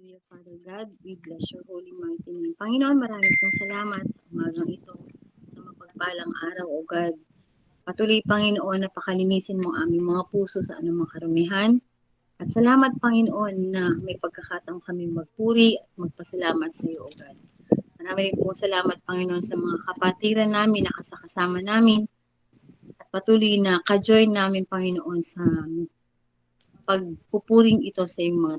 Hallelujah, Father God. We bless your holy mighty name. Panginoon, maraming pong salamat sa umagang ito, sa mapagpalang araw, O God. Patuloy, Panginoon, na pakalinisin mo ang aming mga puso sa anumang karumihan. At salamat, Panginoon, na may pagkakataon kami magpuri at magpasalamat sa iyo, O God. Maraming pong salamat, Panginoon, sa mga kapatiran namin, nakasakasama namin. At patuloy na ka-join namin, Panginoon, sa pagpupuring ito sa iyong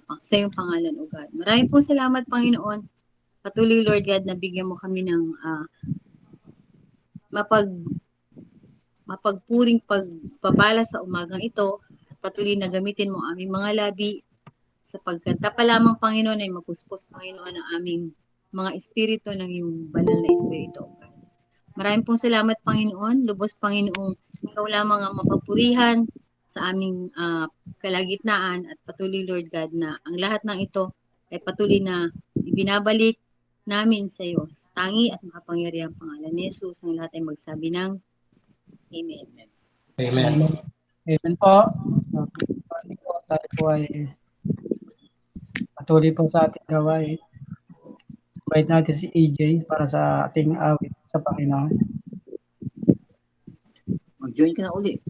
pangalan, O God. Maraming po salamat, Panginoon. Patuloy, Lord God, na bigyan mo kami ng mapagpuring pagpapala sa umagang ito. Patuloy na gamitin mo aming mga labi sapagkat pa lamang, Panginoon, ay mapuspos, Panginoon, ang aming mga espiritu ng iyong banal na espiritu, O God. Maraming pong salamat, Panginoon. Lubos, Panginoong, ikaw lamang ang mapapurihan sa aming kalagitnaan at patuloy, Lord God, na ang lahat ng ito ay patuloy na ibinabalik namin sa iyo. Tangi at makapangyarihang pangalan ni Jesus, ang lahat ay magsabi ng Amen. Amen. Amen po. So, tayo po ay patuloy po sa ating gawain. Invite natin si AJ para sa ating awit sa Panginoon. Mag-join ka na uli.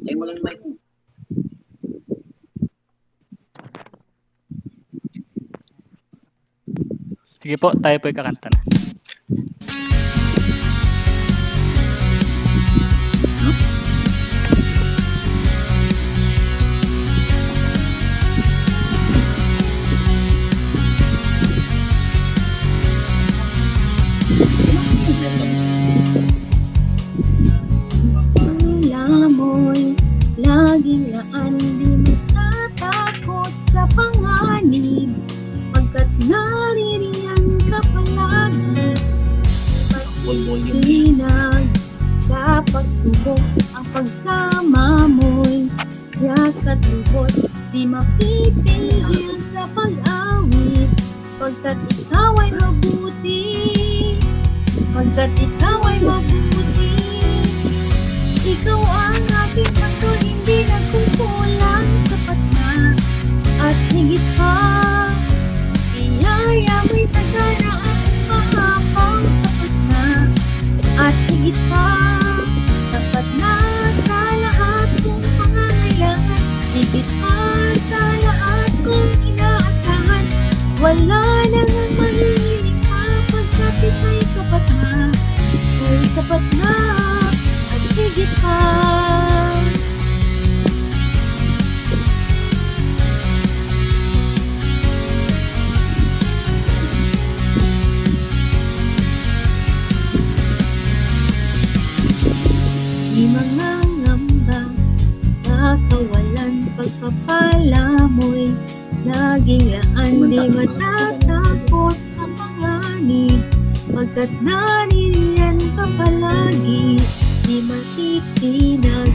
Tayo mo lang yung mic mo. Sige po, tayo po kakanta na. Lamoy, laging laan, di matatakot sa panganib, pagkat naririyan ka palagi. Pagtitinag sa pagsubok, ang pagsama mo'y yakat lubos, di mapitigil sa pag-awit, pagkat ikaw ay mabuti, pagkat ikaw ay mabuti. Ikaw ang aking pastor, hindi nagkukulang, sapat na at higit pa. Iyaya mo'y sagana at mahapaw, sapat na at higit pa. Sapat na sa lahat kong pangangailangan, higit pa sa lahat kong inaasahan. Wala nang mahihiling pa, pagkat ika'y sapat na, ay sapat na. Higit pa. Di mangangamba sa kawalan, pagsapala mo'y laging laan, di matatakot sa panganib, pagkat nariyan ka palagi. Di matitinag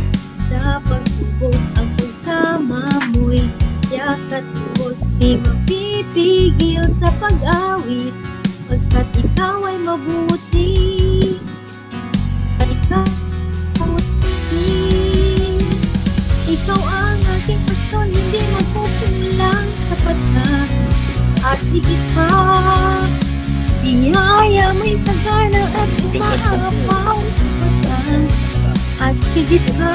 sa pagsubok, ang pagsama mo'y yakat lubos, di mapitigil sa pag-awit, pagkat ikaw ay mabuti, ikaw mabuti. Ikaw ang aking pastor, hindi magkukulang, sapat na at higit pa. Biyaya mo'y sagana at umaapaw, sapat na at higit pa.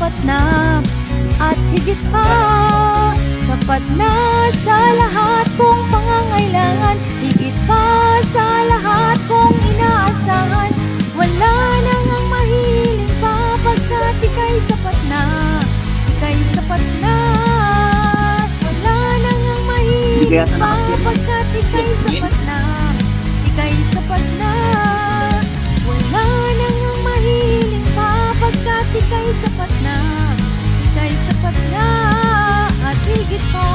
sapat na. At higit pa, sapat na sa lahat kong pangangailangan. Higit pa sa lahat kong inaasahan. Wala nang ang mahiling pa, pagkat ika'y sapat na. Ika'y sapat na. Wala nang ang Hindi mahiling kaya ito pa, nakasir. pagkat ika'y sapat na. Ika'y sapat na. Wala nang ang mahiling pa, pagkat ika'y sapat na. Ika'y sapat na at higit pa.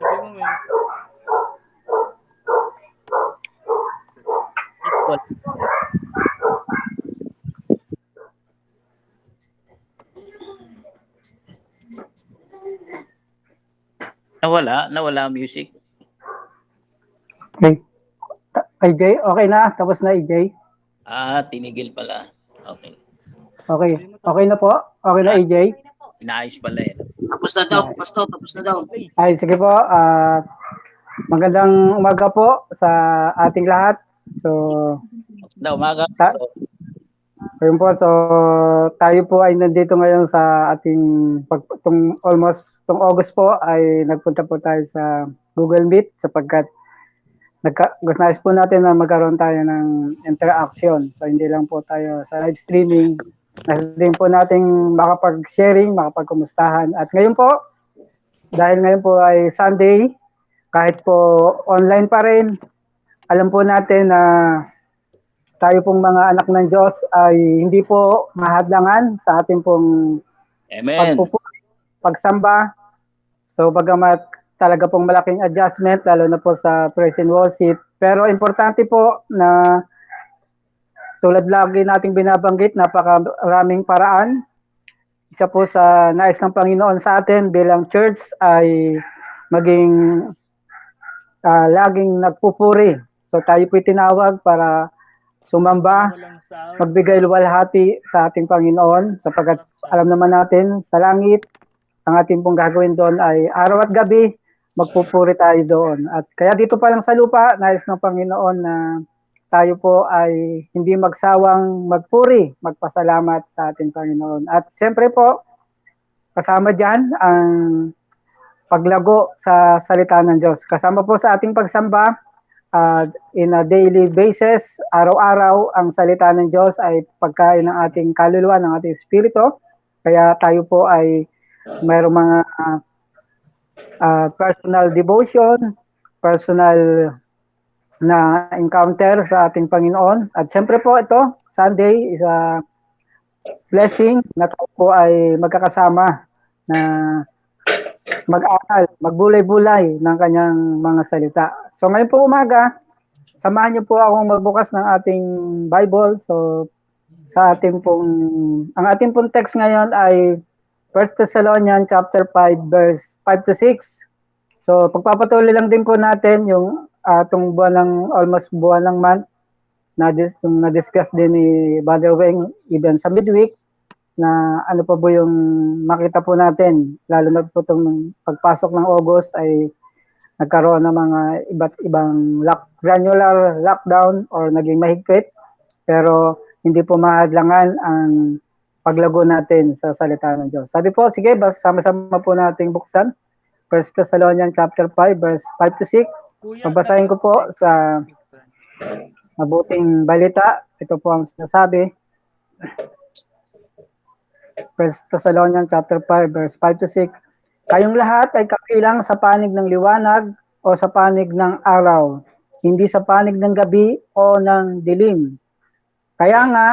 Sabi mo, may... Nawala ang music. Okay. AJ, okay na? Tapos na, AJ? Tinigil pala. Okay. Okay. Okay na po? Okay na, AJ? Inaayos pala yan. Tapos na daw, Pastor. Tapos na daw. Ay, sige po. Magandang umaga po sa ating lahat. So, Umaga. Ta- ayun po. So, tayo po ay nandito ngayon sa ating tong August po ay nagpunta po tayo sa Google Meet sapagkat nais po natin na magkaroon tayo ng interaction. So, hindi lang po tayo sa live streaming. Nais din po nating makapag-sharing, makapag-kumustahan. At ngayon po, dahil ngayon po ay Sunday, kahit po online pa rin, alam po natin na tayo pong mga anak ng Diyos ay hindi po mahadlangan sa ating pong Amen. pagsamba. So, bagamat talaga pong malaking adjustment, lalo na po sa praise and worship. Pero importante po na tulad lagi nating binabanggit, napakaraming paraan. Isa po sa nais ng Panginoon sa atin bilang church ay maging laging nagpupuri. So tayo po tinawag para sumamba, magbigay luwalhati sa ating Panginoon sapagkat alam naman natin sa langit, ang ating pong gagawin doon ay araw at gabi, magpupuri tayo doon. At kaya dito pa lang sa lupa, nais ng Panginoon na tayo po ay hindi magsawang magpuri, magpasalamat sa ating Panginoon. At siyempre po, kasama dyan ang paglago sa salita ng Diyos. Kasama po sa ating pagsamba, in a daily basis, araw-araw, ang salita ng Diyos ay pagkain ng ating kaluluwa, ng ating espiritu. Kaya tayo po ay mayroong mga personal devotion, personal na encounter sa ating Panginoon. At siyempre po ito, Sunday is a blessing na tayo po ay magkakasama na mag-aral, magbulay-bulay ng kanyang mga salita. So ngayon po umaga, samahan niyo po akong magbukas ng ating Bible. So sa ating ang ating pong text ngayon ay 1 Thessalonians chapter 5 verse 5 to 6. So pagpapatuloy lang din po natin yung itong almost buwan ng month na discuss din ni Brother Weng even sa midweek na ano pa po yung makita po natin, lalo na po itong pagpasok ng August ay nagkaroon ng mga iba't ibang granular lockdown or naging mahigpit, pero hindi po mahadlangan ang paglago natin sa salita ng Diyos. Sabi po, sige, sama-sama po nating buksan 1 Thessalonians chapter 5 verse 5 to 6. Babasahin ko po sa mabuting balita. Ito po ang sinasabi. 1 Thessalonians chapter 5 verse 5 to 6. Kayong lahat ay kabilang sa panig ng liwanag o sa panig ng araw, hindi sa panig ng gabi o ng dilim. Kaya nga,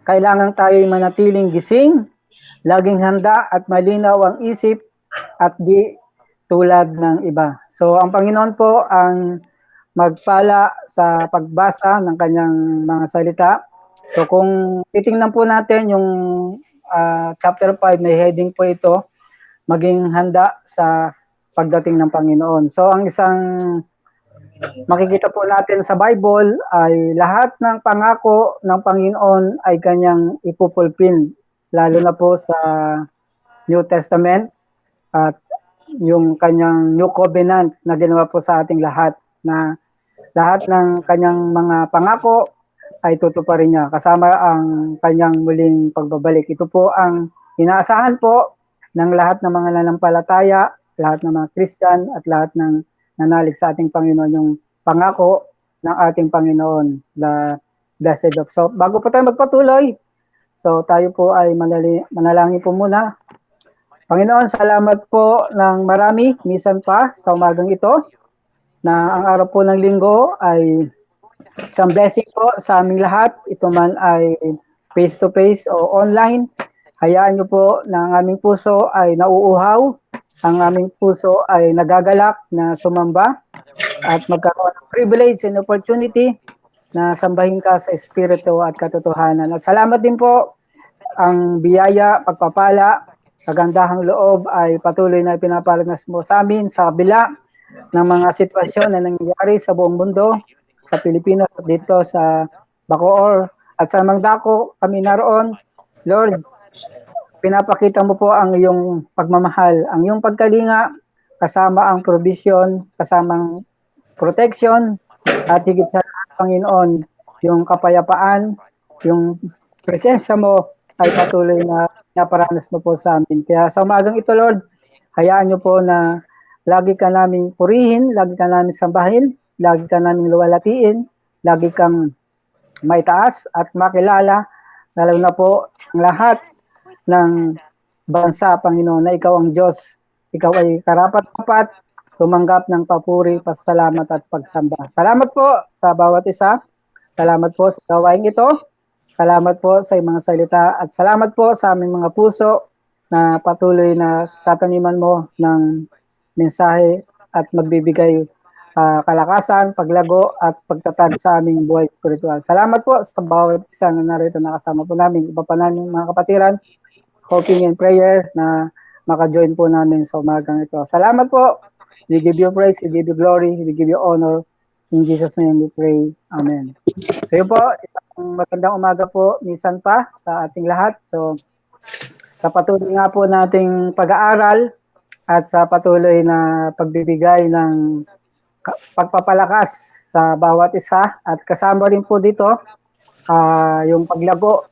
kailangan tayo'y manatiling gising, laging handa at malinaw ang isip at di tulad ng iba. So ang Panginoon po ang magpala sa pagbasa ng kanyang mga salita. So kung titingnan po natin yung chapter 5, may heading po ito, maging handa sa pagdating ng Panginoon. So ang isang makikita po natin sa Bible ay lahat ng pangako ng Panginoon ay kanyang ipupulpil, lalo na po sa New Testament at yung kanyang New Covenant na ginawa po sa ating lahat, na lahat ng kanyang mga pangako ay tutuparin niya kasama ang kanyang muling pagbabalik. Ito po ang inaasahan po ng lahat ng mga nanampalataya, lahat ng mga Christian at lahat ng nanalig sa ating Panginoon, yung pangako ng ating Panginoon, the blessed of. So bago po tayo magpatuloy, so tayo po ay manalangin po muna. Panginoon, salamat po ng marami, minsan pa sa umagang ito, na ang araw po ng linggo ay isang blessing po sa aming lahat. Ito man ay face-to-face o online. Hayaan niyo po na ang aming puso ay nauuhaw, ang aming puso ay nagagalak na sumamba at magkaroon ng privilege and opportunity na sambahin ka sa espiritu at katotohanan. At salamat din po ang biyaya, pagpapala, kagandahang loob ay patuloy na pinapalanas mo sa amin sa kabila ng mga sitwasyon na nangyayari sa buong mundo, sa Pilipinas at dito sa Bacoor at sa Mangdako kami naroon. Lord, pinapakita mo po ang iyong pagmamahal, ang iyong pagkalinga, kasama ang provision, kasamang protection, at higit sa lahat, Panginoon, yung kapayapaan, yung presensya mo ay patuloy na naparanas mo po sa amin. Kaya sa umagang ito, Lord, hayaan niyo po na lagi ka naming purihin, lagi ka naming sambahin, lagi ka naming luwalatiin, lagi kang maitaas at makilala, lalo na po ang lahat ng bansa, Panginoon, na ikaw ang Diyos. Ikaw ay karapat-dapat tumanggap ng papuri, pasalamat at pagsamba. Salamat po sa bawat isa. Salamat po sa gawain ito. Salamat po sa mga salita at salamat po sa aming mga puso na patuloy na tataniman mo ng mensahe at magbibigay kalakasan, paglago at pagtatag sa aming buhay spiritual. Salamat po sa bawat isang narito na kasama po namin. Iba pa namin mga kapatiran, hoping and prayer na maka-join po namin sa umagang ito. Salamat po. We give you praise, we give you glory, we give you honor. In Jesus' name we pray. Amen. So yun po, isang magandang umaga po minsan pa sa ating lahat. So sa patuloy nga po nating pag-aaral at sa patuloy na pagbibigay ng pagpapalakas sa bawat isa at kasama rin po dito yung paglago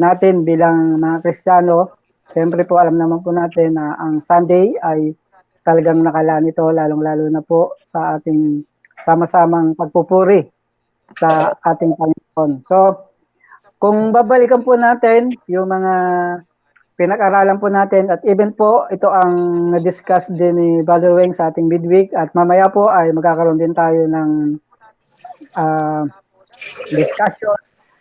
natin bilang mga Kristiyano. Siyempre po alam naman po natin na ang Sunday ay talagang nakalaan ito, lalong-lalo na po sa ating sama-samang pagpupuri sa ating Panginoon. So, kung babalikan po natin yung mga pinag-aralan po natin at even po ito ang na-discuss din ni Brother Weng sa ating midweek at mamaya po ay magkakaroon din tayo ng discussion,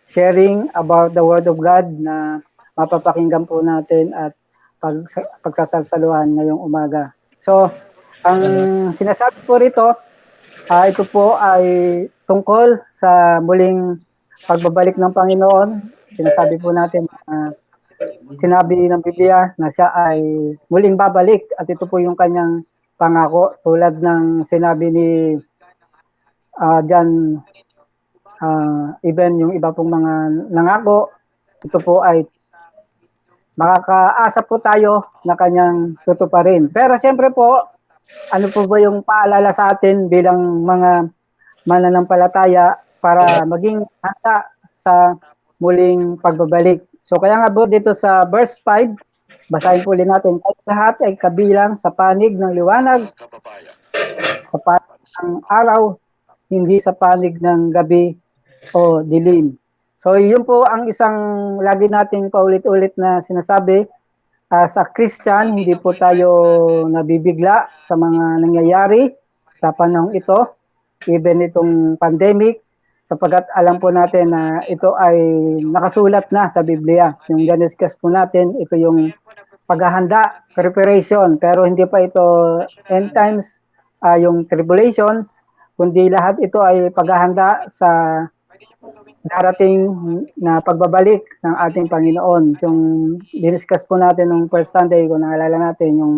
sharing about the Word of God na mapapakinggan po natin at pagsasalsaluhan ngayong umaga. So, ang sinasabi po rito, ito po ay tungkol sa muling pagbabalik ng Panginoon. Sinasabi po natin sinabi ng Biblia na siya ay muling babalik at ito po yung kanyang pangako tulad ng sinabi ni John, even yung iba pong mga nangako, ito po ay makakaasa po tayo na kanyang tutuparin. Pero siyempre po, ano po ba yung paalala sa atin bilang mga mananampalataya para maging handa sa muling pagbabalik. So kaya nga po dito sa verse 5, basahin po ulit natin, kahit lahat ay kabilang sa panig ng liwanag, sa panig ng araw, hindi sa panig ng gabi o dilim. So yun po ang isang lagi nating paulit-ulit na sinasabi. Sa Christian, hindi po tayo nabibigla sa mga nangyayari sa panahong ito, even itong pandemic, sapagkat alam po natin na ito ay nakasulat na sa Biblia. Yung diniscuss po natin, ito yung paghahanda, preparation, pero hindi pa ito end times, yung tribulation, kundi lahat ito ay paghahanda sa darating na pagbabalik ng ating Panginoon. Yung diniscuss po natin nung first Sunday, kung naalala natin, yung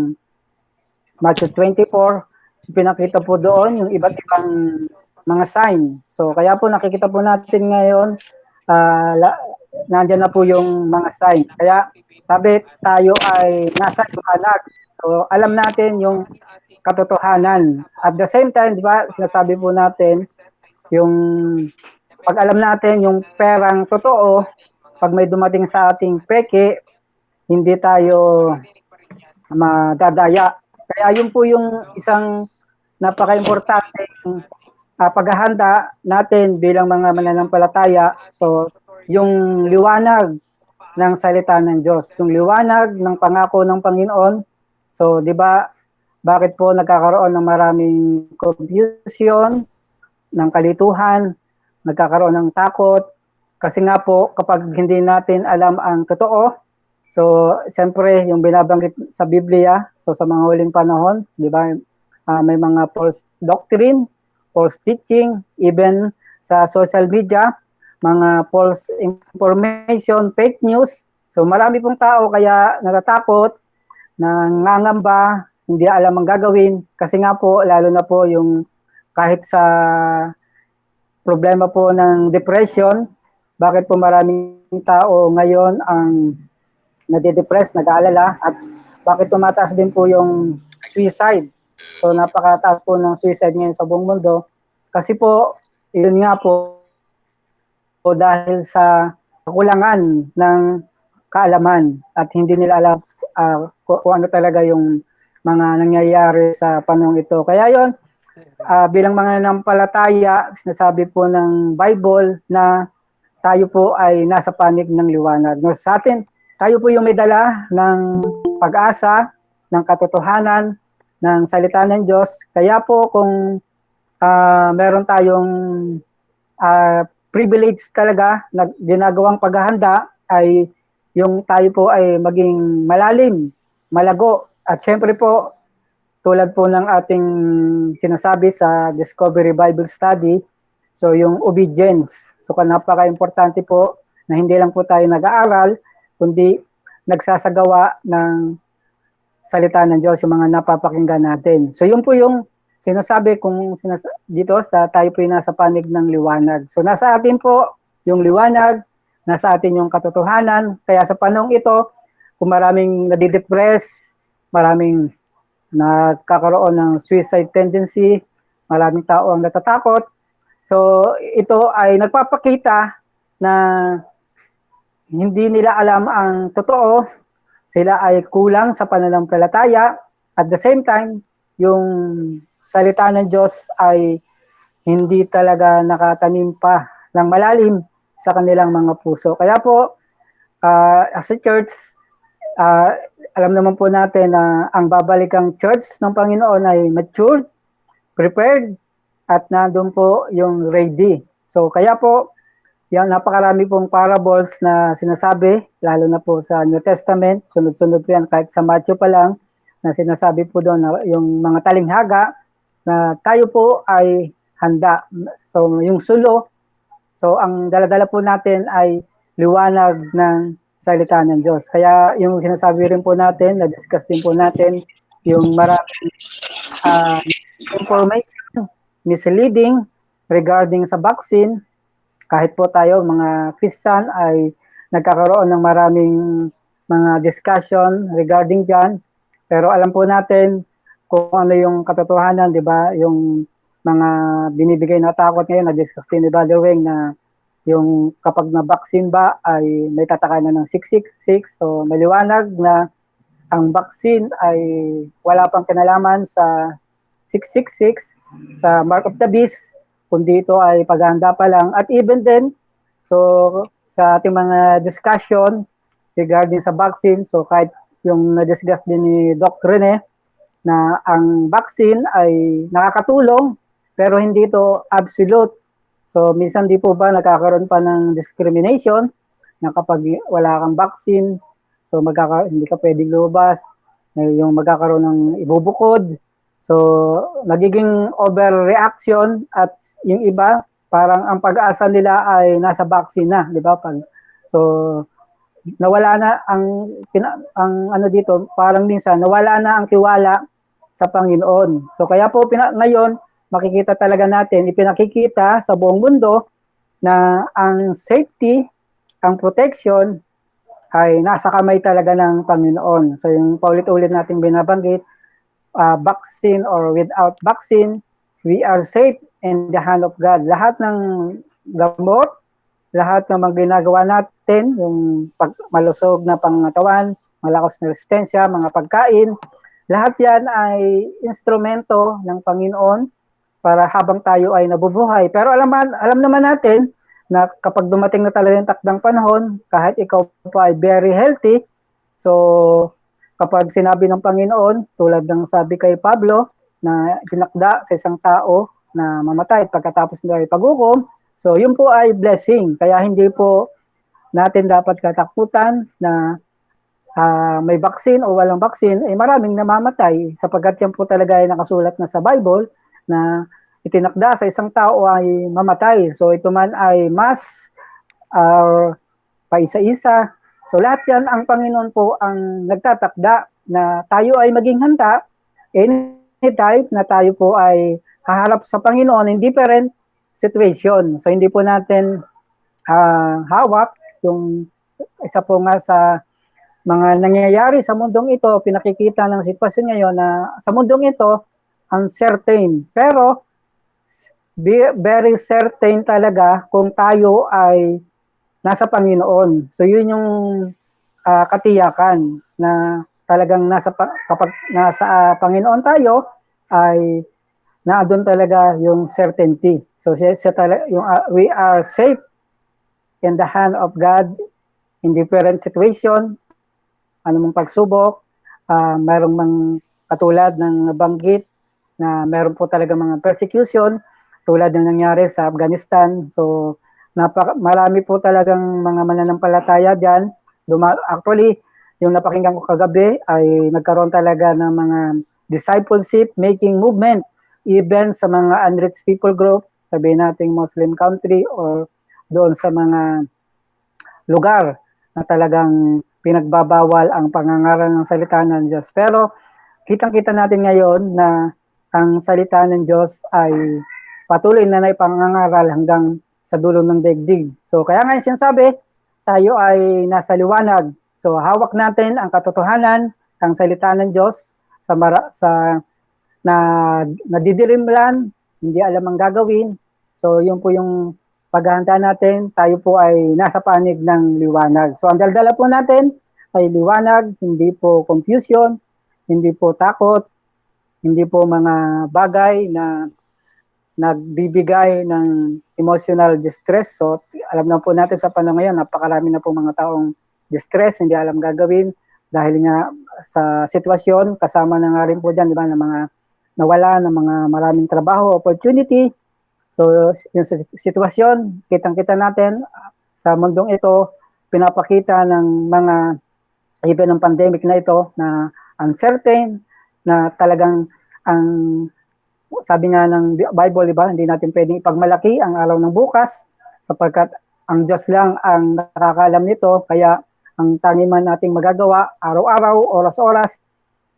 Matthew 24, pinakita po doon yung iba't ibang mga sign. So kaya po nakikita po natin ngayon, nandyan na po yung mga sign. Kaya sabi tayo ay nasa liwanag. So alam natin yung katotohanan. At the same time, di ba, sinasabi po natin, yung pag alam natin yung perang totoo, pag may dumating sa ating peke, hindi tayo madadaya. Kaya yun po yung isang napaka-importante paghahanda natin bilang mga mananampalataya. So, yung liwanag ng salita ng Diyos, yung liwanag ng pangako ng Panginoon. So, di ba, bakit po nagkakaroon ng maraming confusion, ng kalituhan, nagkakaroon ng takot? Kasi nga po, kapag hindi natin alam ang totoo, so, siyempre, yung binabanggit sa Biblia, so sa mga huling panahon, di ba, may mga false doctrine, false teaching, even sa social media, mga false information, fake news. So marami pong tao kaya natatakot, nangangamba, hindi alam ang gagawin. Kasi nga po, lalo na po yung kahit sa problema po ng depression, bakit po maraming tao ngayon ang nade-depress, nag-aalala, at bakit tumataas din po yung suicide. So napakataas po ng suicide ngayon sa buong mundo. Kasi po, yun nga po, dahil sa kakulangan ng kaalaman at hindi nila alam kung ano talaga yung mga nangyayari sa panahon ito. Kaya yon, bilang mga nanampalataya, sinasabi po ng Bible na tayo po ay nasa panig ng liwanag. No, sa atin, tayo po yung may dala ng pag-asa, ng katotohanan, ng salita ng Diyos. Kaya po kung meron tayong privilege talaga na ginagawang paghahanda, ay yung tayo po ay maging malalim, malago. At syempre po, tulad po ng ating sinasabi sa Discovery Bible Study, so yung obedience. So napaka-importante po na hindi lang po tayo nag-aaral, kundi nagsasagawa ng salita ng Diyos, yung mga napapakinggan natin. So yun po yung sinasabi kung dito sa tayo po yung nasa panig ng liwanag. So nasa atin po yung liwanag, nasa atin yung katotohanan. Kaya sa panahong ito, kung maraming nadidepress, maraming nagkakaroon ng suicide tendency, maraming tao ang natatakot. So ito ay nagpapakita na hindi nila alam ang totoo, sila ay kulang sa pananampalataya. At the same time, yung salita ng Diyos ay hindi talaga nakatanim pa ng malalim sa kanilang mga puso. Kaya po, as a church, alam naman po natin na ang babalikang church ng Panginoon ay matured, prepared, at nandun po yung ready. So kaya po, yung napakarami pong parables na sinasabi, lalo na po sa New Testament, sunod-sunod po yan, kahit sa Matthew pa lang, na sinasabi po doon na yung mga talinghaga, na tayo po ay handa. So yung sulo, so ang daladala po natin ay liwanag ng salita ng Diyos. Kaya yung sinasabi rin po natin, na-discuss din po natin, yung maraming information, misleading regarding sa vaccine. Kahit po tayo, mga Christian, ay nagkakaroon ng maraming mga discussion regarding dyan. Pero alam po natin kung ano yung katotohanan, di ba? Yung mga binibigay na takot ngayon, na-discuss din ni Brother Weng na yung kapag na-vaccine ba ay may tatakanan ng 666. So maliwanag na ang vaccine ay wala pang kinalaman sa 666, sa mark of the beast, kundi ito ay paghahanda pa lang. At even then, so sa ating mga discussion regarding sa vaccine, so kahit yung na-discuss din ni Doc Rene, na ang vaccine ay nakakatulong, pero hindi ito absolute. So minsan di po ba nagkakaroon pa ng discrimination na kapag wala kang vaccine, so hindi ka pwedeng lumabas, yung magkakaroon ng ibubukod. So nagiging overreaction at yung iba parang ang pag-asa nila ay nasa vaccine na, di ba? So nawala na ang ano dito, parang minsan nawala na ang tiwala sa Panginoon. So kaya po ngayon, makikita talaga natin, ipinakikita sa buong mundo na ang safety, ang protection ay nasa kamay talaga ng Panginoon. So yung paulit-ulit nating binabanggit, vaccine or without vaccine, we are safe in the hand of God. Lahat ng gamot, lahat ng mga ginagawa natin, yung malusog na pangatawan, malakas na resistensya, mga pagkain, lahat yan ay instrumento ng Panginoon para habang tayo ay nabubuhay. Pero alam naman natin na kapag dumating na talaga yung takdang panahon, kahit ikaw pa ay very healthy, so kapag sinabi ng Panginoon, tulad ng sabi kay Pablo, na tinakda sa isang tao na mamatay pagkatapos nila ay paghukom, so yun po ay blessing. Kaya hindi po natin dapat katakutan na may vaccine o walang vaccine, maraming namamatay sapagkat yan po talaga ay nakasulat na sa Bible na itinakda sa isang tao ay mamatay. So ito man ay mass paisa-isa. So lahat yan ang Panginoon po ang nagtatakda na tayo ay maging handa anytime na tayo po ay haharap sa Panginoon in different situation. So hindi po natin hawak yung isa po nga sa mga nangyayari sa mundong ito, pinakikita ng sitwasyon ngayon na sa mundong ito, uncertain. Pero very certain talaga kung tayo ay nasa Panginoon. So yun yung katiyakan na talagang kapag nasa Panginoon tayo ay naandun talaga yung certainty. So we are safe in the hand of God in different situation, anumang pagsubok, mayroong mang katulad ng banggit na meron po talaga mga persecution tulad ng nangyari sa Afghanistan. So marami po talagang mga mananampalataya diyan. Actually, yung napakinggan ko kagabi ay nagkaroon talaga ng mga discipleship making movement even sa mga unreached people group, sabihin nating Muslim country or doon sa mga lugar na talagang pinagbabawal ang pangangaral ng salita ng Diyos. Pero kitang-kita natin ngayon na ang salita ng Diyos ay patuloy na naipangangaral hanggang sa dulo ng daigdig. So kaya nga sinasabi, tayo ay nasa liwanag. So hawak natin ang katotohanan, ang salita ng Diyos sa na nadidirimlan, hindi alam ang gagawin. So yun po yung paghahanda natin, tayo po ay nasa panig ng liwanag. So ang daldala po natin ay liwanag, hindi po confusion, hindi po takot, hindi po mga bagay na nagbibigay ng emotional distress. So alam na po natin sa panahon ngayon, napakarami na po mga taong distress, hindi alam gagawin dahil nga sa sitwasyon, kasama na nga rin po dyan, di ba, ng mga nawala ng mga maraming trabaho, opportunity. So, yung sitwasyon, kitang-kita natin sa mundong ito, pinapakita ng mga even ng pandemic na ito na uncertain, na talagang ang sabi nga ng Bible, di ba, hindi natin pwedeng ipagmalaki ang araw ng bukas sapagkat ang Diyos lang ang nakakaalam nito. Kaya ang tanging man nating magagawa araw-araw, oras-oras,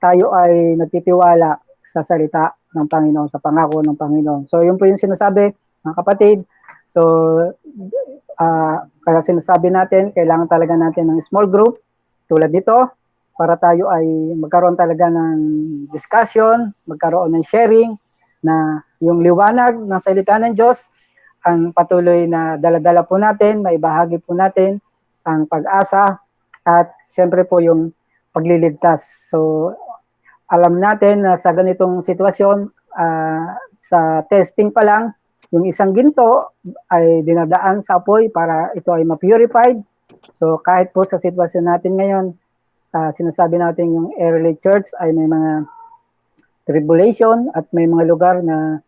tayo ay nagtitiwala sa salita ng Panginoon, sa pangako ng Panginoon. So yun po yung sinasabi, mga kapatid. So kaya sinasabi natin, kailangan talaga natin ng small group tulad nito para tayo ay magkaroon talaga ng discussion, magkaroon ng sharing, na yung liwanag ng salita ng Diyos ang patuloy na daladala po natin, maibahagi po natin ang pag-asa at siyempre po yung pagliligtas. So alam natin na sa ganitong sitwasyon, sa testing pa lang, yung isang ginto ay dinadaan sa apoy para ito ay ma-purified. So kahit po sa sitwasyon natin ngayon, sinasabi natin yung early church ay may mga tribulation at may mga lugar na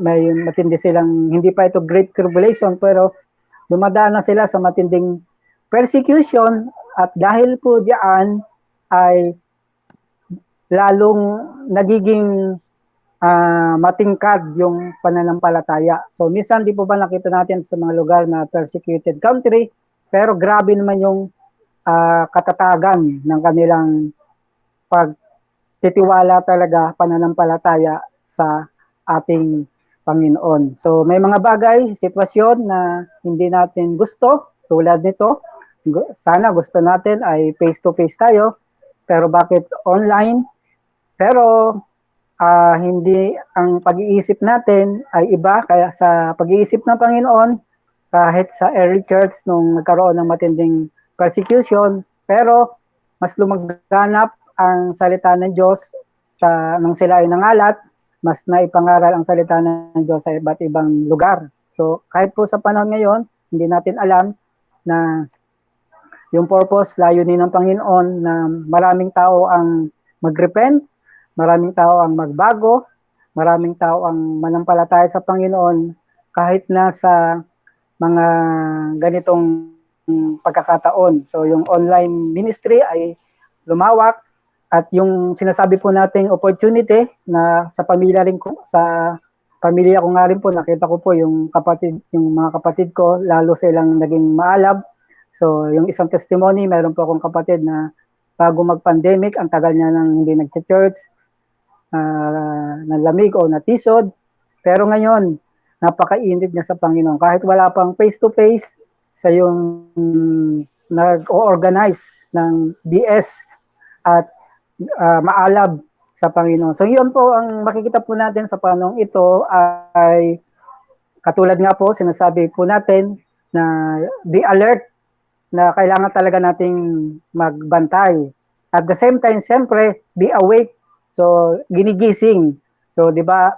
may matindi silang, hindi pa ito great tribulation, pero dumadaan na sila sa matinding persecution at dahil po diyan ay lalong nagiging matingkad yung pananampalataya. So minsan di po ba nakita natin sa mga lugar na persecuted country, pero grabe naman yung katatagan ng kanilang titiwala talaga, pananampalataya sa ating Panginoon. So may mga bagay, sitwasyon na hindi natin gusto, tulad nito, sana gusto natin ay face-to-face tayo, pero bakit online? Pero hindi ang pag-iisip natin ay iba, kaya sa pag-iisip ng Panginoon, kahit sa early church nung nagkaroon ng matinding persecution, pero mas lumaganap ang salita ng Diyos nung sila ay nangalat, mas naipangaral ang salita ng Diyos sa iba't ibang lugar. So kahit po sa panahon ngayon, hindi natin alam na yung purpose, layunin ng Panginoon na maraming tao ang mag-repent, maraming tao ang magbago, maraming tao ang manampalataya sa Panginoon kahit na sa mga ganitong pagkakataon. So yung online ministry ay lumawak, at yung sinasabi po nating opportunity na sa pamilya rin ko, sa pamilya ko nga rin po, nakita ko po yung mga kapatid ko, lalo silang naging maalab. So yung isang testimony, meron po akong kapatid na bago mag-pandemic, ang tagal niya nang hindi nag-church, nalamig o natisod. Pero ngayon, napakainit niya sa Panginoon. Kahit wala pang face-to-face, sa yung nag-organize ng BS at maalab sa Panginoon. So yun po ang makikita po natin sa panahong ito, ay katulad nga po, sinasabi po natin na be alert, na kailangan talaga nating magbantay. At the same time, siyempre, be awake. So ginigising. So di ba,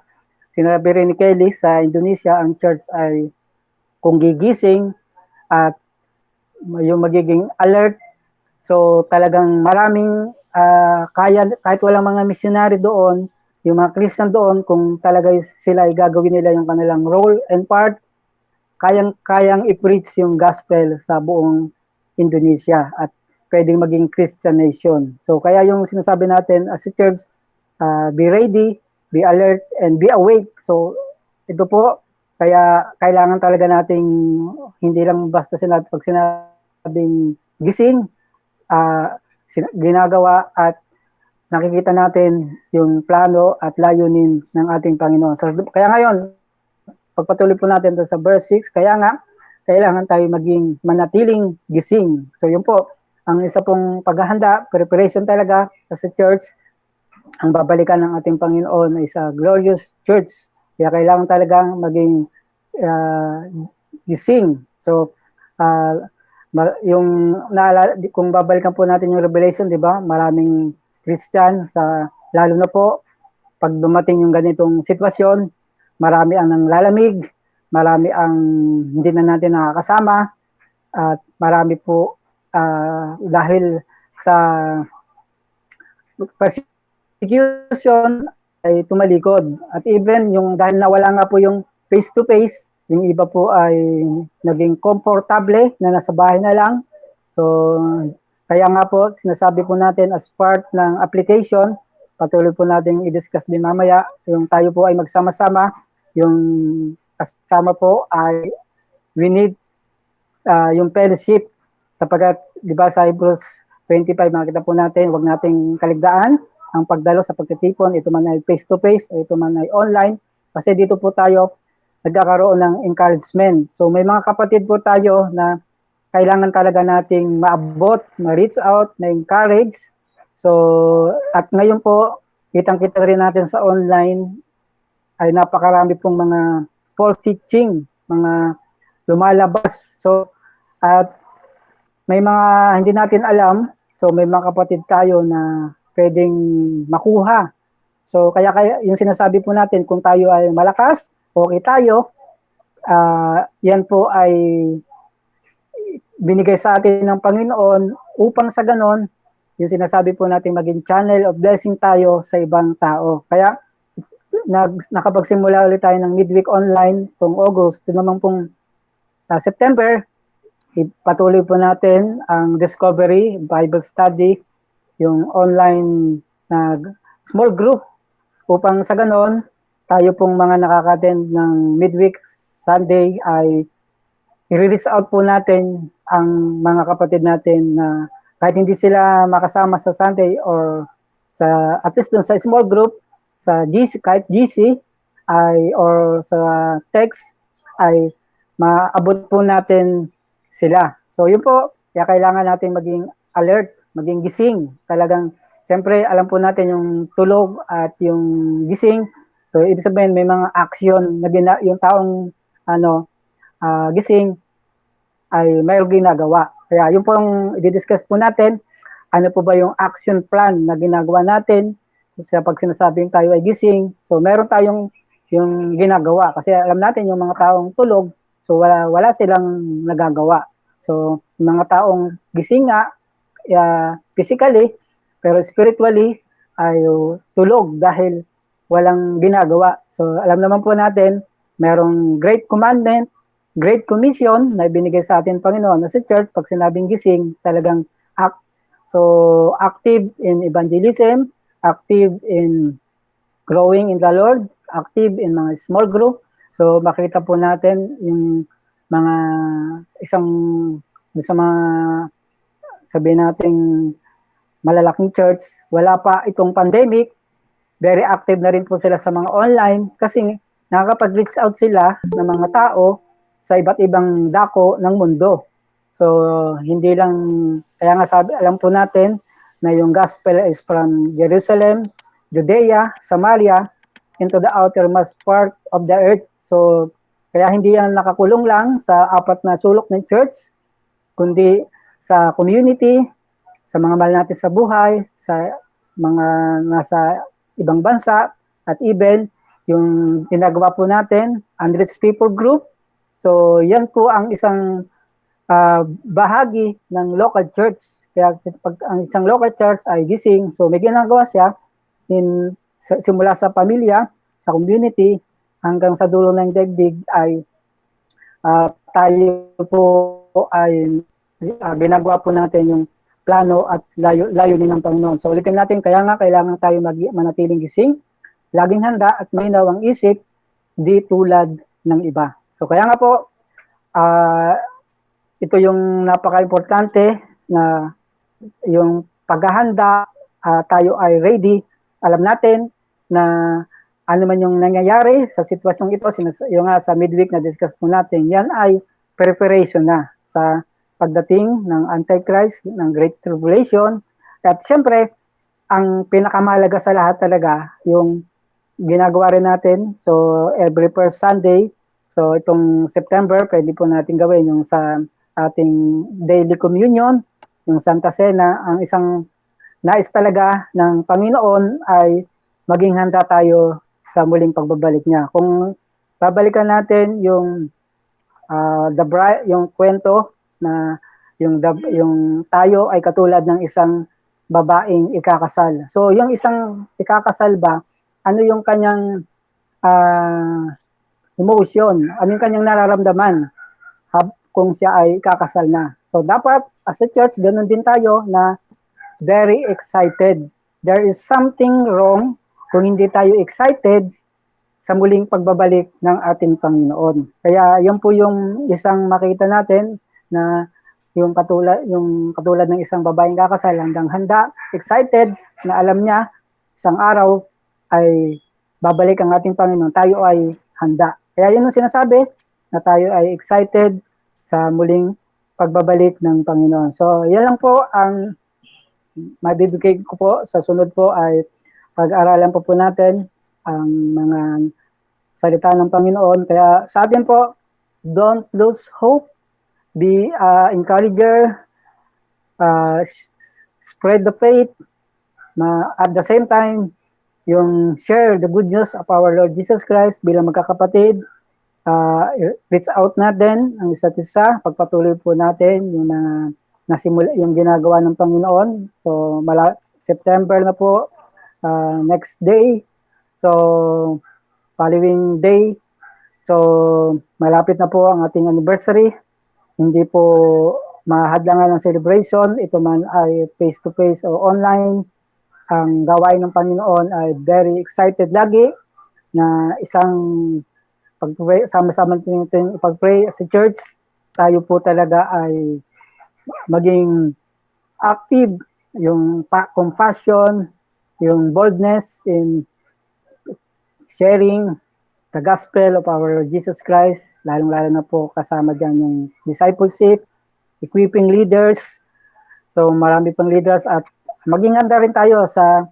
sinabi rin ni Kelly, sa Indonesia, ang church ay kung gigising at yung magiging alert. So talagang maraming kahit walang mga missionary doon, yung mga Christian doon, kung talaga sila ay gagawin nila yung kanilang role and part, kayang i-preach yung gospel sa buong Indonesia at pwedeng maging Christian nation. So kaya yung sinasabi natin as a church, be ready, be alert, and be awake. So ito po, kaya kailangan talaga nating hindi lang basta pag sinabing gising, ginagawa at nakikita natin yung plano at layunin ng ating Panginoon. So, kaya ngayon, pagpatuloy po natin sa verse 6, kaya nga, kailangan tayo maging manatiling gising. So yun po, ang isa pong paghahanda, preparation talaga sa church, ang babalikan ng ating Panginoon ay sa glorious church. Kaya kailangan talagang maging gising. So, yung kung babalikan po natin yung Revelation, di ba? Maraming Christian lalo na po pag dumating yung ganitong sitwasyon, marami ang nanglalamig, marami ang hindi na natin nakakasama, at marami po dahil sa persecution ay tumalikod. At even yung dahil nawala nga po yung face to face, yung iba po ay naging komportable na nasa bahay na lang. So, kaya nga po, sinasabi po natin as part ng application, patuloy po natin i-discuss din mamaya, yung tayo po ay magsama-sama, yung kasama po ay we need yung fellowship, sapagkat, di ba sa Hebrews 25, makita po natin, huwag nating kaligtaan ang pagdalo sa pagtitipon, ito man ay face-to-face, o ito man ay online, kasi dito po tayo nagkakaroon ng encouragement. So may mga kapatid po tayo na kailangan talaga nating maabot, ma-reach out, na-encourage. So, at ngayon po, kitang-kita rin natin sa online, ay napakarami pong mga false teaching, mga lumalabas. So, at may mga hindi natin alam, so may mga kapatid tayo na pwedeng makuha. So, kaya yung sinasabi po natin, kung tayo ay malakas, okay tayo, yan po ay binigay sa atin ng Panginoon upang sa ganon, yung sinasabi po natin maging channel of blessing tayo sa ibang tao. Kaya nakapagsimula ulit tayo ng midweek online tong August, ito naman pong September, patuloy po natin ang Discovery Bible Study, yung online na small group, upang sa ganon, tayo pong mga nakaka-attend ng midweek Sunday ay i-release out po natin ang mga kapatid natin na kahit hindi sila makasama sa Sunday or sa at least dun sa small group, sa GC, kahit GC ay or sa text ay maabot po natin sila. So yun po, kaya kailangan natin maging alert, maging gising. Talagang, siyempre, alam po natin yung tulog at yung gising. So ibig sabihin, may mga action na yung taong gising ay mayroong ginagawa. Kaya yun po ang i-discuss po natin. Ano po ba yung action plan na ginagawa natin sa pag sinasabing tayo ay gising. So meron tayong yung ginagawa kasi alam natin yung mga taong tulog, so wala silang nagagawa. So yung mga taong gising nga physically pero spiritually ay tulog dahil walang ginagawa. So alam naman po natin, merong great commandment, great commission na ibinigay sa atin Panginoon na sa church pag sinabing gising, talagang so active in evangelism, active in growing in the Lord, active in mga small group. So makita po natin yung mga sa mga sabihin nating malalaking church, wala pa itong pandemic, very active na rin po sila sa mga online kasi nakakapag-reach out sila ng mga tao sa iba't ibang dako ng mundo. So hindi lang, kaya nga alam po natin na yung gospel is from Jerusalem, Judea, Samaria, into the outermost part of the earth. So, kaya hindi yan nakakulong lang sa 4 na sulok ng church, kundi sa community, sa mga mahal natin sa buhay, sa mga nasa ibang bansa, at even yung ginagawa po natin, Unreached People Group. So, yan po ang isang bahagi ng local church. Kaya pag ang isang local church ay gising, so may ginagawa siya simula sa pamilya, sa community, hanggang sa dulo ng daigdig ay tayo po ay ginagawa po natin yung plano at layunin ng Panginoon. So ulitin natin, kaya nga kailangan tayo manatiling gising, laging handa at maynaw ang isip, di tulad ng iba. So kaya nga po, ito yung napaka-importante na yung paghahanda, tayo ay ready. Alam natin na ano man yung nangyayari sa sitwasyong ito, yung sa midweek na discuss po natin, yan ay preparation na sa pagdating ng Antichrist, ng Great Tribulation. At siyempre, ang pinakamahalaga sa lahat talaga, yung ginagawa rin natin, so every first Sunday, so itong September, pwede po natin gawin yung sa ating daily communion, yung Santa Cena. Ang isang nais talaga ng Panginoon ay maging handa tayo sa muling pagbabalik niya. Kung babalikan natin yung yung kwento na yung tayo ay katulad ng isang babaeng ikakasal. So yung isang ikakasal ba, ano yung kanyang emotion, ano yung kanyang nararamdaman kung siya ay kakasal na. So dapat as a church, ganun din tayo na very excited. There is something wrong kung hindi tayo excited sa muling pagbabalik ng ating Panginoon. Kaya yun po yung isang makita natin na yung katulad ng isang babaeng kakasal, hanggang handa, excited na alam niya isang araw ay babalik ang ating Panginoon, tayo ay handa. Kaya yun ang sinasabi na tayo ay excited sa muling pagbabalik ng Panginoon. So, yan lang po ang mabibigay ko po. Sa sunod po ay pag-aralan po natin ang mga salita ng Panginoon. Kaya sa atin po, don't lose hope, be encourager, spread the faith, at the same time, yung share the good news of our Lord Jesus Christ bilang magkakapatid. Reach out natin ang isa't isa, pagpatuloy po natin yung nasimula yung ginagawa ng Panginoon. So September na po, next day, so following day, so malapit na po ang ating anniversary. Hindi po mahadlangan ng celebration, ito man ay face to face o online. Ang gawain ng Panginoon ay very excited lagi na isang pag-pray, sama-sama natin ipag-pray sa church, tayo po talaga ay maging active, yung compassion, yung boldness in sharing the gospel of our Lord Jesus Christ, lalong-lalo na po kasama dyan yung discipleship, equipping leaders. So marami pang leaders at maging handa rin tayo sa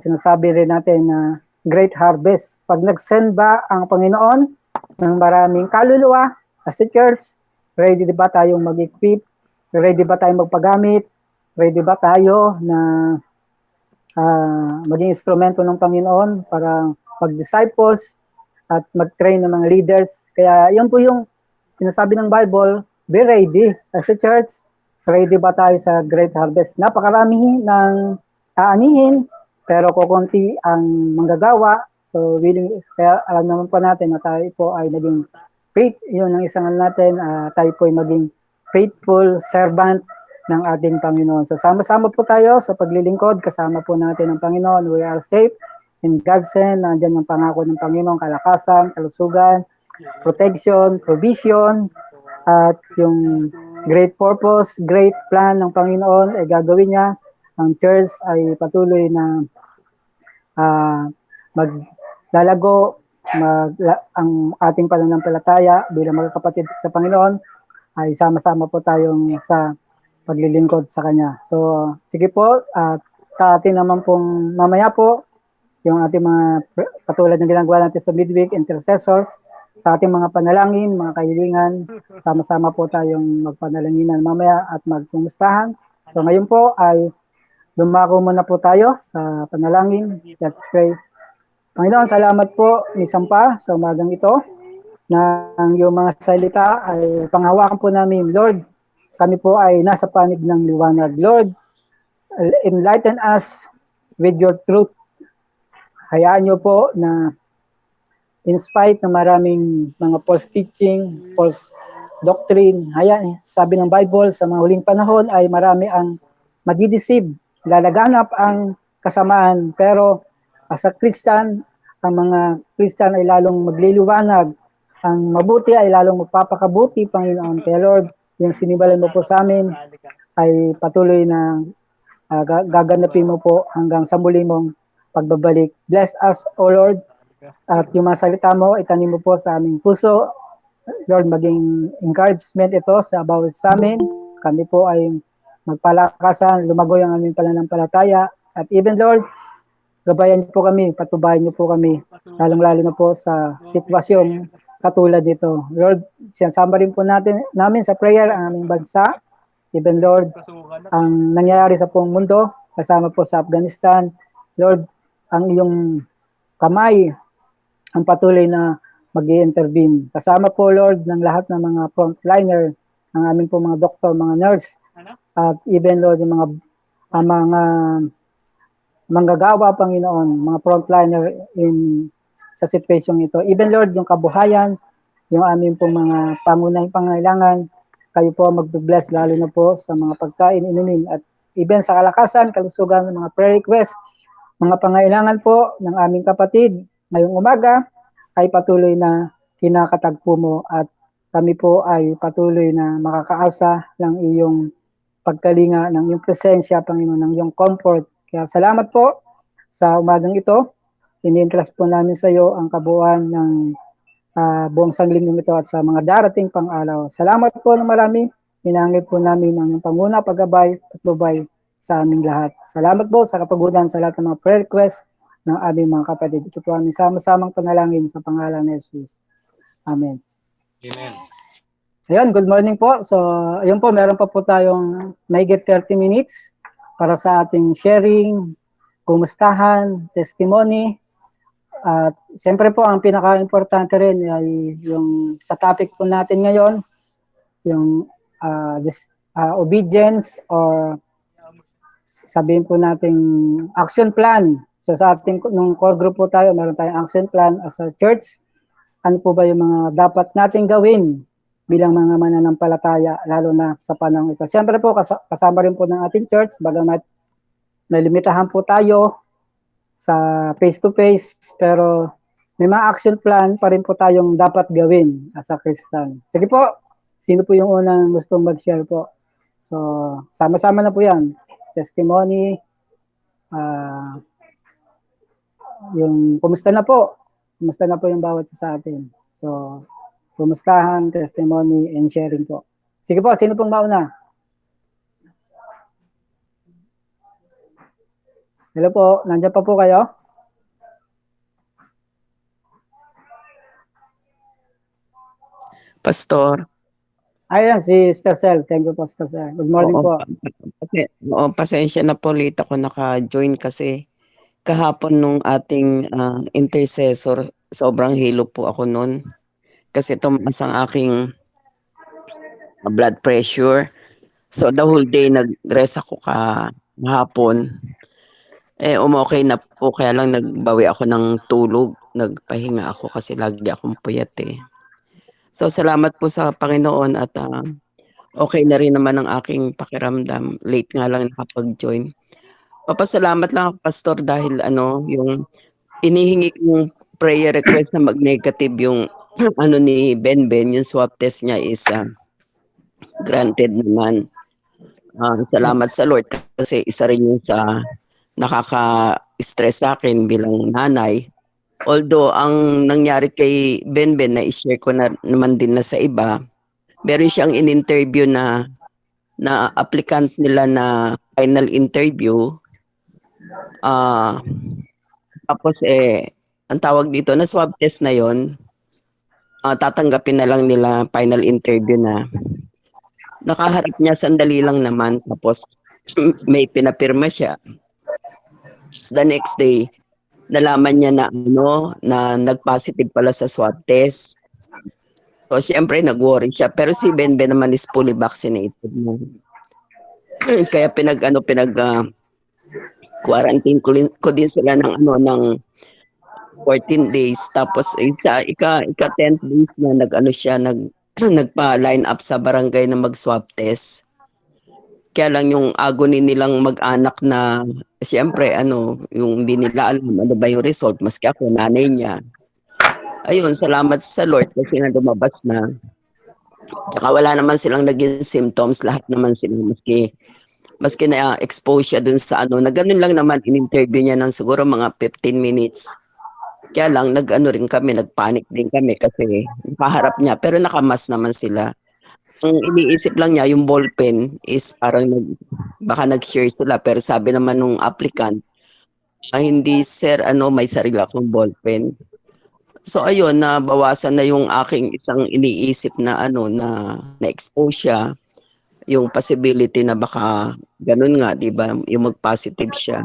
sinasabi rin natin na great harvest. Pag nag-send ba ang Panginoon ng maraming kaluluwa as a church, ready ba tayong mag-equip? Ready ba tayong magpagamit? Ready ba tayo na maging instrumento ng Panginoon para mag-disciples at mag-train ng mga leaders? Kaya yun po yung sinasabi ng Bible, be ready as a church. Ready ba tayo sa great harvest? Napakarami ng aanihin, pero kukunti ang manggagawa. So, willing, kaya alam naman po natin na tayo po ay naging faith. Yun ang isang natin, tayo po ay maging faithful servant ng ating Panginoon. So, sama-sama po tayo sa paglilingkod. Kasama po natin ang Panginoon. We are safe in God's hand. Nandiyan ang pangako ng Panginoon, kalakasan, kalusugan, protection, provision, at yung great purpose, great plan ng Panginoon ay gagawin niya. Ang church ay patuloy na maglalago, ang ating pananampalataya bilang mga kapatid sa Panginoon ay sama-sama po tayong sa paglilingkod sa Kanya. So, sige po, sa atin naman pong mamaya po, yung ating mga katulad ng ginagawa natin sa midweek intercessors, sa ating mga panalangin, mga kahilingan, sama-sama po tayong magpanalanginan mamaya at magkumustahan. So ngayon po ay dumako muna po tayo sa panalangin. Let's pray. Panginoon, salamat po isang pa sa umagang ito na ang iyong mga salita ay panghawakan po namin. Lord, kami po ay nasa panig ng liwanag. Lord, enlighten us with your truth. Hayaan niyo po na in spite ng maraming mga false teaching, false doctrine, sabi ng Bible, sa mga huling panahon ay marami ang madideceive, lalaganap ang kasamaan. Pero as a Christian, ang mga Christian ay lalong magliliwanag. Ang mabuti ay lalong magpapakabuti, Panginoon. Kaya Lord, yung sinibalan mo po sa amin ay patuloy na gaganapin mo po hanggang sa muli mong pagbabalik. Bless us, O Lord. At yung mga salita mo, itanim mo po sa aming puso. Lord, maging encouragement ito sa bawat sa amin. Kami po ay magpalakasan, lumagoy ang aming pananampalataya. At even Lord, gabayan niyo po kami, patubayan niyo po kami, lalong-lalo na po sa sitwasyon katulad nito. Lord, sinasama rin po namin sa prayer ang aming bansa. Even Lord, ang nangyayari sa buong mundo, kasama po sa Afghanistan. Lord, ang iyong kamay ang patuloy na mag-i-intervene. Kasama po, Lord, ng lahat ng mga frontliner, ang aming po mga doktor, mga nurse, at even, Lord, yung mga manggagawa, Panginoon, mga frontliner sa situation ito. Even, Lord, yung kabuhayan, yung aming po mga pangunahing pangailangan, kayo po mag-bless lalo na po sa mga pagkain, inumin, at even sa kalakasan, kalusugan, mga prayer request, mga pangailangan po ng aming kapatid ngayong umaga ay patuloy na kinakatagpo mo at kami po ay patuloy na makakaasa ng iyong pagkalinga, ng iyong presensya, Panginoon, ng iyong comfort. Kaya salamat po sa umagang ito. Ini-entrust po namin sa iyo ang kabuuan ng buong sanglingong ito at sa mga darating pang araw. Salamat po ng marami. Hinangit po namin ang panguna, paggabay, patnubay sa aming lahat. Salamat po sa kapagudan sa lahat ng mga prayer requests ng aming mga kapatid. Ito po aming sama-samang panalangin sa pangalan ni Jesus. Amen. Amen. Ayun, good morning po. So, ayun po, meron pa po tayong mahigit 30 minutes para sa ating sharing, kumustahan, testimony. At siyempre po, ang pinaka-importante rin ay yung sa topic po natin ngayon, yung obedience or sabihin po natin action plan. So sa ating nung core group po tayo, meron tayong action plan as a church. Ano po ba yung mga dapat nating gawin bilang mga mananampalataya, lalo na sa panahon ito. Siyempre po, kasama rin po ng ating church, bagamat nalimitahan po tayo sa face-to-face, pero may mga action plan pa rin po tayong dapat gawin as a Christian. Sige po, sino po yung unang gustong mag-share po? So, sama-sama na po yan. Testimony, ah, yung kumusta na po? Kumusta na po yung bawat isa sa atin? So, kumustahan, testimony, and sharing po. Sige po, sino pong mauna? Hello po, nandiyan pa po kayo? Pastor, Ayan, si Sister Cel. Thank you po, Sister Cel. Good morning oo, po. pasensya na po late ako naka-join kasi kahapon nung ating intercessor, sobrang hilo po ako noon kasi tumaas ang aking blood pressure. So the whole day nag-rest ako kahapon. Okay na po kaya lang nagbawi ako ng tulog, nagpahinga ako kasi lagi akong puyat eh. So salamat po sa Panginoon at okay na rin naman ang aking pakiramdam. Late nga lang nakapag-join. Papasalamat lang ako, Pastor, dahil yung inihingi kong prayer request na mag-negative yung ni Ben, yung swab test niya is granted naman. Salamat sa Lord kasi isa rin yung sa nakaka-stress sa akin bilang nanay. Although ang nangyari kay Ben, na i-share ko na naman din na sa iba, meron siyang in-interview na applicant nila na final interview. Tapos ang tawag dito na swab test na yon, tatanggapin na lang nila final interview na. Nakaharap niya sandali lang naman tapos may pinapirma siya. The next day, nalaman niya na nag-positive pala sa swab test. So, siyempre, nag-worry siya. Pero si Ben naman is fully vaccinated na. Kaya quarantine ko din sila ng 14 days. Tapos, ika-10th days na nagpa-line up sa barangay na mag-swab test. Kaya lang yung agony nilang mag-anak na, siyempre, yung hindi nila alam ano ba yung result, maski ako, nanay niya. Ayun, salamat sa Lord kasi na lumabas na. Tsaka wala naman silang naging symptoms, lahat naman sila maski na-expose siya dun sa na ganun lang naman, in-interview niya ng siguro mga 15 minutes. Kaya lang, rin kami, nagpanic din kami kasi nakaharap niya, pero nakamas naman sila. Ang iniisip lang niya, yung ballpen is parang baka nag-share sila, pero sabi naman nung applicant, hindi sir, may sarili akong ballpen. So ayun, nabawasan na yung aking isang iniisip na na-expose siya, yung possibility na baka ganun nga, di ba, yung mag-positive siya.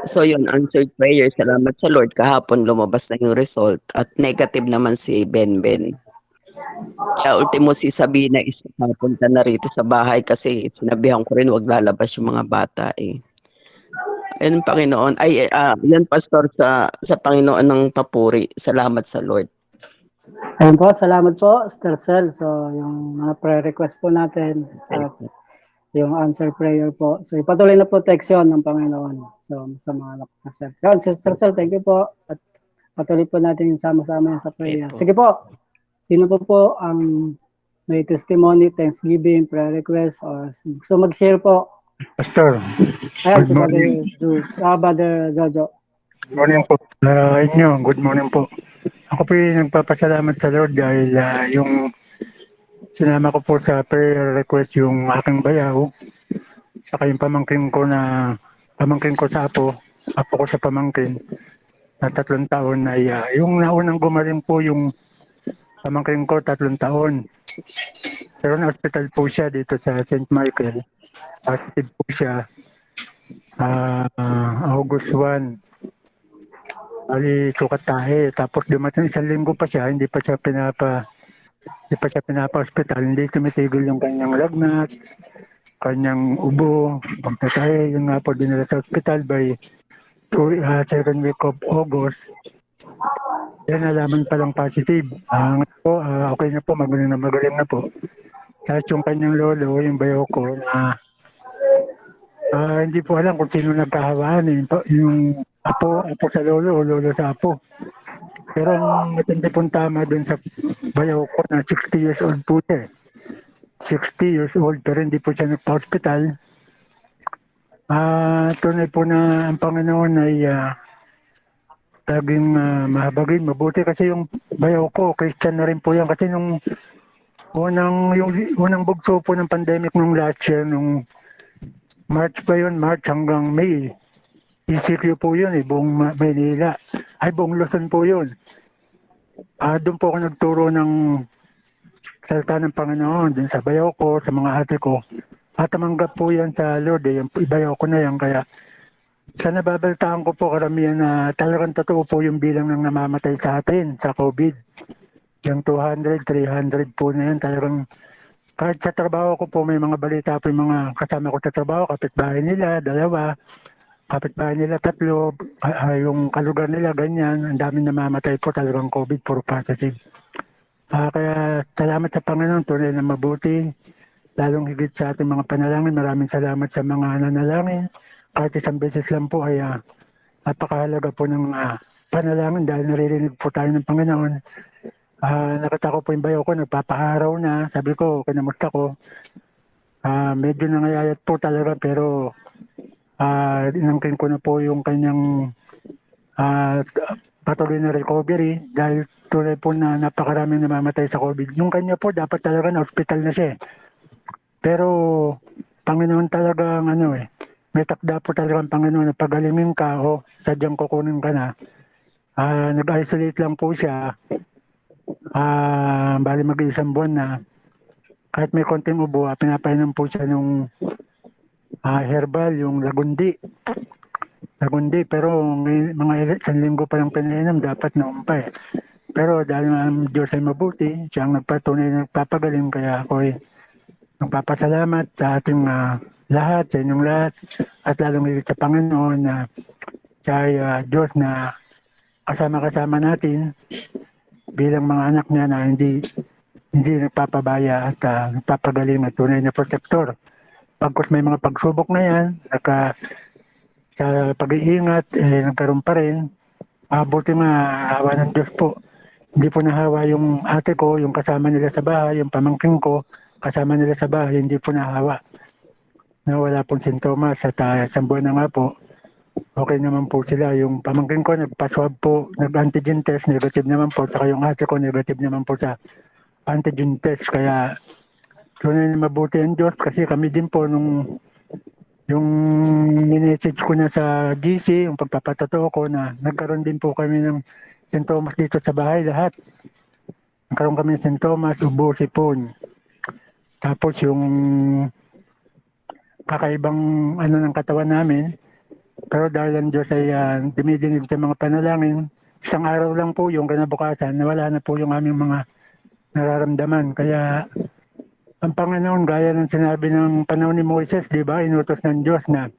So yun, answered prayer, salamat sa Lord, kahapon lumabas na yung result at negative naman si Ben. Kaya ultimo si Sabina is napunta na rito sa bahay kasi sinabihan ko rin wag lalabas yung mga bata eh. Ayun, Panginoon. Yan, Pastor, sa Panginoon ng papuri. Salamat sa Lord. Ayun po, salamat po, Sister Cel. So, yung mga prayer request po natin, yung answer prayer po. So, ipatuloy na protection ng Panginoon. So, sa mga nakasal. Yun, Sister Cel, thank you po. At patuloy po natin yung sama-sama sa prayer. Sige po, sino po ang may testimony, thanksgiving, prayer request, or gusto mag-share po? Pastor, Ayan, good morning. Brother Jojo. Good morning po. Good morning po. Ako po yung nagpapasalamat sa Lord dahil yung sinama ko po sa prayer request yung aking bayaw, saka yung pamangkin ko sa apo ko sa pamangkin na 3 taon ay yung naunang gumaling po yung pamangkin ko 3 taon. Pero na-hospital po siya dito sa St. Michael. Active po siya August 1. Ali sukat tahe. Tapos dumating 1 linggo pa siya, hindi pa siya pinapa-hospital. Hindi tumitigil yung kanyang lagnat, kanyang ubo, pagtatahe. Yung nga po dinala sa hospital by 2nd week of August. Yan, nalaman palang positive. Okay na po, magaling na po. Tapos yung kanyang lolo, yung bayo ko, na hindi po alam kung sino nagkahawaan yung apo sa lolo o lolo sa apo. Pero ang matindi pong tama dun sa bayaw ko na 60 years old po siya. 60 years old pero hindi po siya nagpa-hospital. Tunay po na ang Panginoon ay laging mahabagin, mabuti kasi yung bayaw ko, Christian na rin po yan. Kasi yung unang bugso po ng pandemic nung last year, nung March pa yun, March hanggang May, ECQ po yun buong Maynila. Ay, buong Luzon po yun. Doon po ako nagturo ng salita ng Panginoon, din sa bayaw ko, sa mga ate ko. At tumanggap po yan sa Lord, yung ibayaw ko na yan, kaya sa nababaltaan ko po karamihan na talagang totoo po yung bilang ng namamatay sa atin sa COVID. Yung 200, 300 po na yan. Talagang kahit sa trabaho ko po may mga balita po yung mga kasama ko sa trabaho, kapitbahay nila, 2, kapitbahay nila 3, yung kalugar nila ganyan. Ang daming namamatay po talagang COVID puro positive. Kaya salamat sa Panginoon, tunay na mabuti. Lalong higit sa ating mga panalangin. Maraming salamat sa mga nanalangin. Kahit isang beses lang po ay napakahalaga po ng panalangin dahil naririnig po tayo ng Panginoon. Nakita ko po yung bayaw ko, nagpapaaraw na. Sabi ko, kinamusta ko. Medyo nangayayat po talaga pero inangkin ko na po yung kanyang patuloy na recovery dahil tunay po na napakaraming namamatay sa COVID. Yung kanya po dapat talaga na hospital na siya. Pero Panginoon talagang may takda po talaga ang Panginoon na pagalingin ka o sadyang kukunin ka na. Nag-isolate lang po siya. Bali mag-isang buwan na. Kahit may konting ubo, pinapainom po siya ng herbal, yung lagundi. Pero mga 1 linggo pa lang pinainom, dapat noon pa Pero dahil ang Diyos ay mabuti, siya ang nagpapagaling, kaya ako ay nagpapasalamat sa ating lahat, sa inyong lahat, at lalong higit sa Panginoon na siya ay Diyos na kasama-kasama natin bilang mga anak niya na hindi nagpapabaya at nagpapagaling at tunay na protector. Pagkos may mga pagsubok na yan, sa pag-iingat, nagkaroon pa rin. Buti nga, hawa ng Diyos po. Hindi po nahawa yung ate ko, yung kasama nila sa bahay, yung pamangkin ko, kasama nila sa bahay, hindi po nahawa. Na wala pong sintomas at isang buwan na nga po, okay naman po sila. Yung pamangkin ko nagpa-swab po, nag-antigen test, negative naman po. Saka yung ate ko negative naman po sa antigen test. Kaya tunay na mabuti ang Diyos kasi kami din po yung minessage ko na sa GC, yung pagpapatotoo ko na nagkaroon din po kami ng sintomas dito sa bahay lahat. Nagkaroon kami ng sintomas, ubo, sipon. Tapos yung kakaibang ng katawan namin. Pero dahil ang Diyos ay dumidinig sa mga panalangin, isang araw lang po yung kinabukasan, nawala na po yung aming mga nararamdaman. Kaya ang Panginoon, gaya ng sinabi ng panahon ni Moises, di ba, inutos ng Diyos na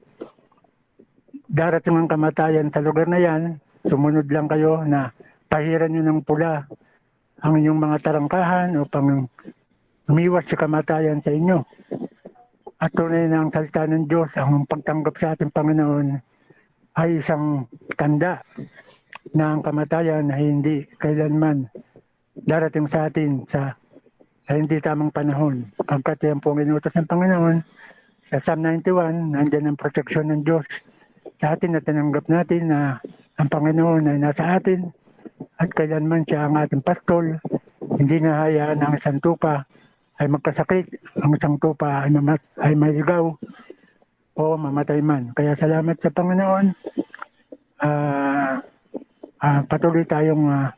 darating ang kamatayan sa lugar na yan, sumunod lang kayo na pahiran nyo ng pula ang inyong mga tarangkahan upang umiwas sa kamatayan sa inyo. At tunay na ang salita ng Diyos, ang pagtanggap sa ating Panginoon ay isang tanda na ang kamatayan ay hindi kailanman darating sa atin sa hindi tamang panahon. Pagkat yan po ang inutos ng Panginoon, sa Psalm 91, nandiyan ang proteksyon ng Diyos sa atin na tinanggap natin na ang Panginoon ay nasa atin at kailanman siya ang ating pastol. Hindi na hayaan ang isang tupa ay magkasakit, ang isang tupa ay maligaw o mamatay man. Kaya salamat sa Panginoon. Patuloy tayong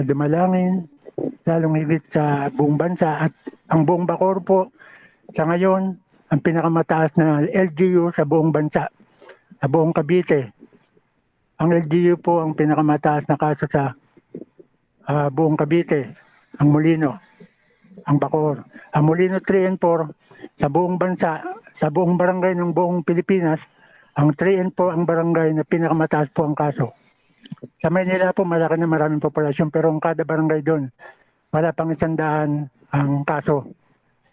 dumalangin, lalong higit sa buong bansa at ang buong Bacoor po sa ngayon ang pinakamataas na LGU sa buong bansa, sa buong Cavite. Ang LGU po ang pinakamataas na kaso sa buong Cavite, ang Molino, ang Bacoor. Ang Molino 3 and 4 sa buong bansa, sa buong barangay ng buong Pilipinas, ang 3 and 4 ang barangay na pinakamataas po ang kaso. Sa Maynila po malaki na maraming populasyon pero ang kada barangay doon wala pang 100 ang kaso.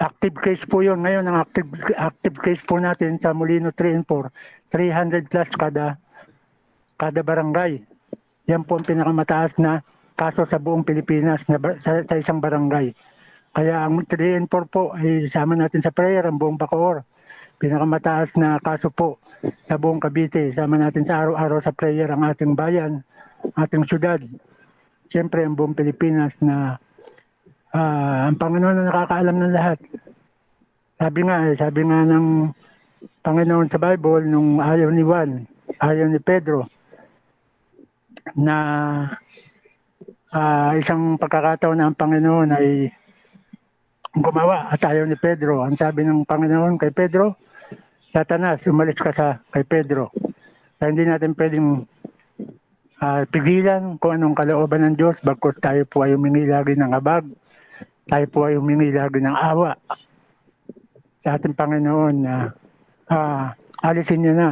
Active case po yun. Ngayon ang active case po natin sa Molino 3 and 4, 300 plus kada barangay. Yan po ang pinakamataas na kaso sa buong Pilipinas sa isang barangay. Kaya ang 3 and 4 po ay sama natin sa prayer ang buong Bacoor. pinakamataas na kaso po sa buong Cavite. Sama natin sa araw-araw sa prayer ang ating bayan, ating syudad. Siyempre ang buong Pilipinas na ang Panginoon na nakakaalam ng lahat. Sabi nga ng Panginoon sa Bible nung ayaw ni Juan, ayaw ni Pedro na isang pagkakataon na ang Panginoon ay gumawa at ayaw ni Pedro. Ang sabi ng Panginoon kay Pedro, Satanas, umalis ka kay Pedro. Kaya hindi natin pwedeng pigilan kung anong kalooban ng Diyos, bagkus tayo po ay humingi lagi ng habag, tayo po ay humingi lagi ng awa sa ating Panginoon na alisin niya na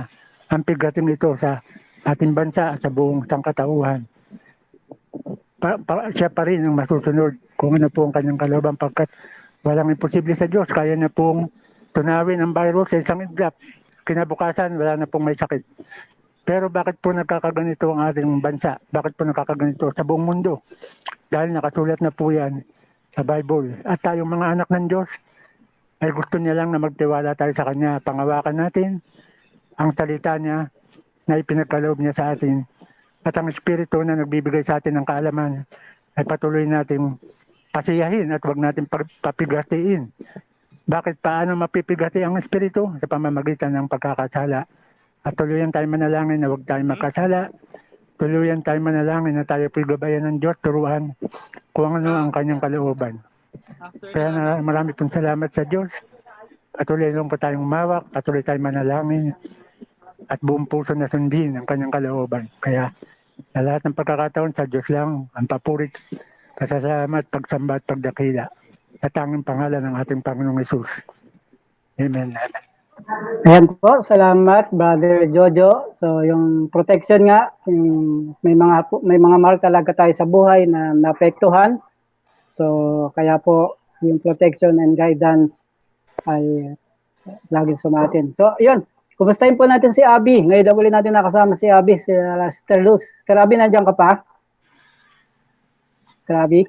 ang pigating ito sa ating bansa at sa buong sangkatauhan. Siya pa rin ang masusunod kung ano po ang kanyang kalooban, pagkat walang imposible sa Diyos. Kaya na pong tunawin ang virus sa isang iglap. Kinabukasan, wala na pong may sakit. Pero bakit po nagkakaganito ang ating bansa? Bakit po nagkakaganito sa buong mundo? Dahil nakasulat na po yan sa Bible. At tayong mga anak ng Diyos, ay gusto niya lang na magtiwala tayo sa Kanya. Pangawakan natin ang salita niya na ipinagkaloob niya sa atin. At ang Espiritu na nagbibigay sa atin ng kaalaman ay patuloy nating pasiyahin at huwag natin papigatiin. Bakit paano mapipigati ang Espiritu? Sa pamamagitan ng pagkakasala. At tuluyan tayo manalangin na huwag tayo magkasala. Tuluyan tayo manalangin na tayo po'y gabayan ng Diyos, turuan kung ano ang kanyang kalooban. Kaya marami pong salamat sa Diyos. Patuloy lang po tayong umawak, patuloy tayong manalangin at buong puso na sundin ang kanyang kalooban. Kaya sa lahat ng pagkakataon, sa Diyos lang ang papurit, pasasalamat, pagsamba at pagdakila sa tanging pangalan ng ating Panginoong Hesus. Amen. Ayan po, salamat Brother Jojo. So yung protection nga, may mga mahal talaga tayo sa buhay na naapektuhan. So kaya po yung protection and guidance ay lagi sumatin. So yun, kumustahin po natin si Abby. Ngayon na uli natin nakasama si Abby, si Sister Luz. Sister Abby, nandiyan ka pa? Sister Abby?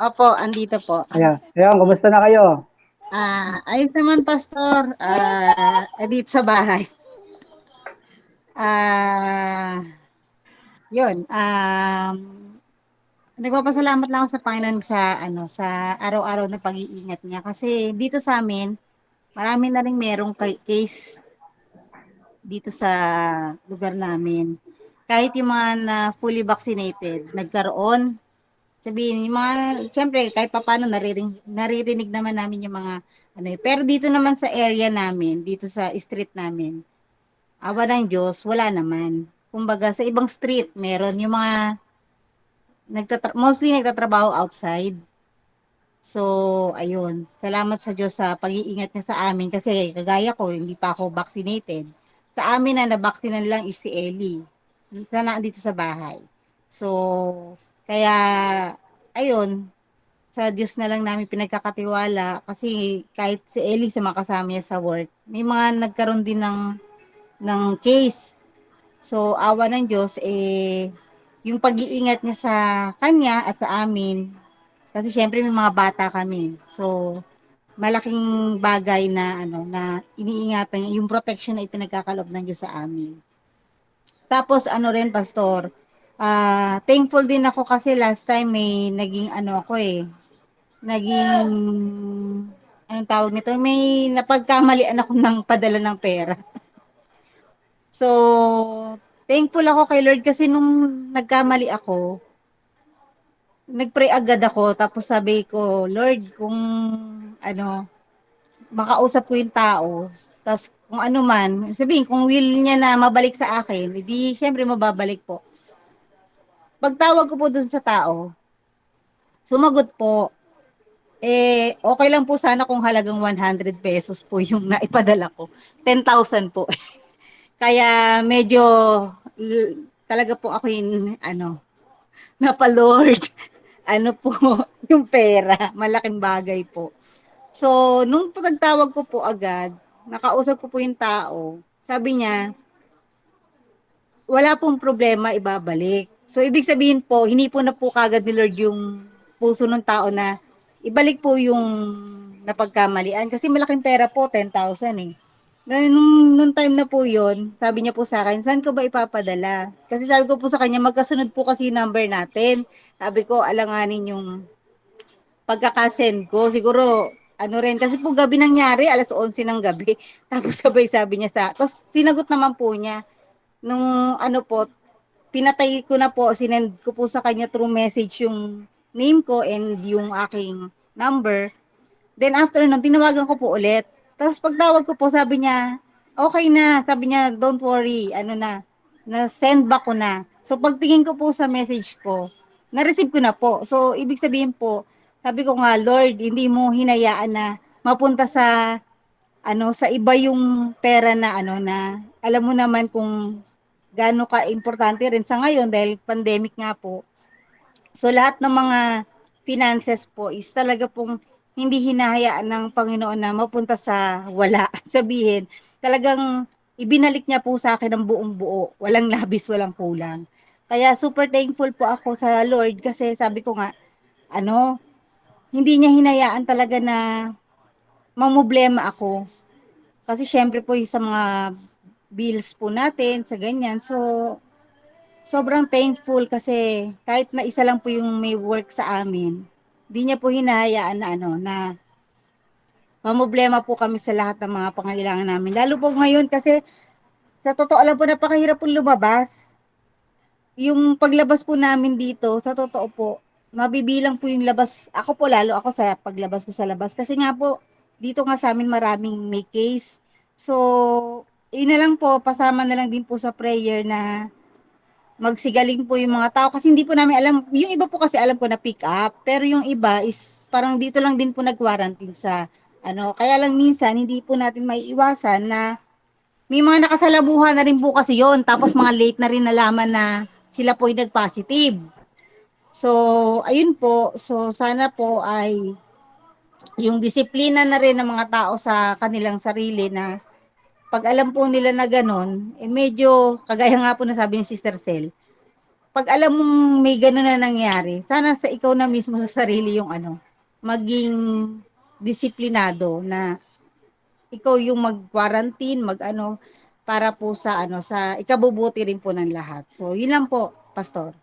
Opo, andito po. Ayan, kumusta na kayo? Ayos naman, Pastor. Dito sa bahay. Yun. Nagpapasalamat lang ako sa Panginoon sa araw-araw na pag-iingat niya. Kasi dito sa amin, marami na rin merong case dito sa lugar namin. Kahit yung mga na fully vaccinated, nagkaroon. Sabihin, siyempre, kahit paano naririnig naman namin yung mga, pero dito naman sa area namin, dito sa street namin, awa ng Diyos, wala naman. Kumbaga, sa ibang street, meron yung mga, mostly nagtatrabaho outside. So, ayun, salamat sa Diyos sa pag-iingat niya sa amin, kasi kagaya ko, hindi pa ako vaccinated. Sa amin na nabaksinan lang is si Ellie, dito sa bahay. So, kaya, ayun, sa Diyos na lang namin pinagkakatiwala kasi kahit si Ellie sa makasama niya sa work, may mga nagkaroon din ng case. So, awa ng Diyos, yung pag-iingat niya sa kanya at sa amin, kasi syempre may mga bata kami. So, malaking bagay na, na iniingatan niya, yung protection na ipinagkakaloob ng Diyos sa amin. Tapos, rin, Pastor, thankful din ako kasi last time may naging anong tawag nito, may napagkamalian ako ng padala ng pera. So, thankful ako kay Lord kasi nung nagkamali ako, nagpray agad ako, tapos sabi ko, Lord, kung makausap ko yung tao, tapos kung ano man, sabihin, kung will niya na mabalik sa akin, hindi, syempre mababalik po. Pagtawag ko po dun sa tao, sumagot po, okay lang po sana kung halagang 100 pesos po yung naipadala ko. 10,000 po. Kaya medyo talaga po ako yung napalord. Po, yung pera. Malaking bagay po. So, nung pagtawag ko po agad, nakausap ko po yung tao, sabi niya, wala pong problema, ibabalik. So, ibig sabihin po, hinipo na po kagad ni Lord yung puso ng tao na ibalik po yung na pagkamalian. Kasi malaking pera po, 10,000 eh. Nung time na po yun, sabi niya po sa akin, saan ko ba ipapadala? Kasi sabi ko po sa kanya, magkasunod po kasi yung number natin. Sabi ko, alanganin yung pagkakasend ko. Siguro, ano rin, kasi po gabi nangyari, alas 11 ng gabi. Tapos sabay sabi niya tapos sinagot naman po niya. Nung ano po, pinatay ko na po, sinend ko po sa kanya through message yung name ko and yung aking number. Then after nun, tinawagan ko po ulit. Tapos pagtawag ko po, sabi niya, okay na. Sabi niya, don't worry, ano na send back ko na. So pagtingin ko po sa message ko, na-receive ko na po. So ibig sabihin po, sabi ko nga, Lord, hindi mo hinayaan na mapunta sa sa iba yung pera na na alam mo naman kung gaano ka importante rin sa ngayon dahil pandemic nga po. So lahat ng mga finances po is talaga pong hindi hinahayaan ng Panginoon na mapunta sa wala. Sabihin, talagang ibinalik niya po sa akin ng buong buo. Walang labis, walang kulang. Kaya super thankful po ako sa Lord kasi sabi ko nga, hindi niya hinayaan talaga na mamroblema ako. Kasi syempre po sa mga bills po natin, sa ganyan. So, sobrang thankful kasi kahit na isa lang po yung may work sa amin, di niya po hinahayaan na na mamroblema po kami sa lahat ng mga pangailangan namin. Lalo po ngayon kasi sa totoo lang po napakahirap po lumabas. Yung paglabas po namin dito, sa totoo po, mabibilang po yung labas. Ako po lalo ako sa paglabas ko sa labas kasi nga po dito nga sa amin maraming may case. So, yun na lang po, pasama na lang din po sa prayer na magsigaling po yung mga tao kasi hindi po namin alam, yung iba po kasi alam ko na pick up, pero yung iba is parang dito lang din po nag-quarantine sa kaya lang minsan hindi po natin may iwasan na may mga nakasalamuhan na rin po kasi yon tapos mga late na rin nalaman na sila po ay nag-positive. So, ayun po, so sana po ay yung disiplina na rin ng mga tao sa kanilang sarili na pag alam po nila na ganun, medyo kagaya nga po na sabi ni Sister Cel, pag alam mong may ganun na nangyari, sana sa ikaw na mismo sa sarili yung maging disiplinado na ikaw yung mag-quarantine, para po sa sa ikabubuti rin po ng lahat. So, yun lang po, Pastor.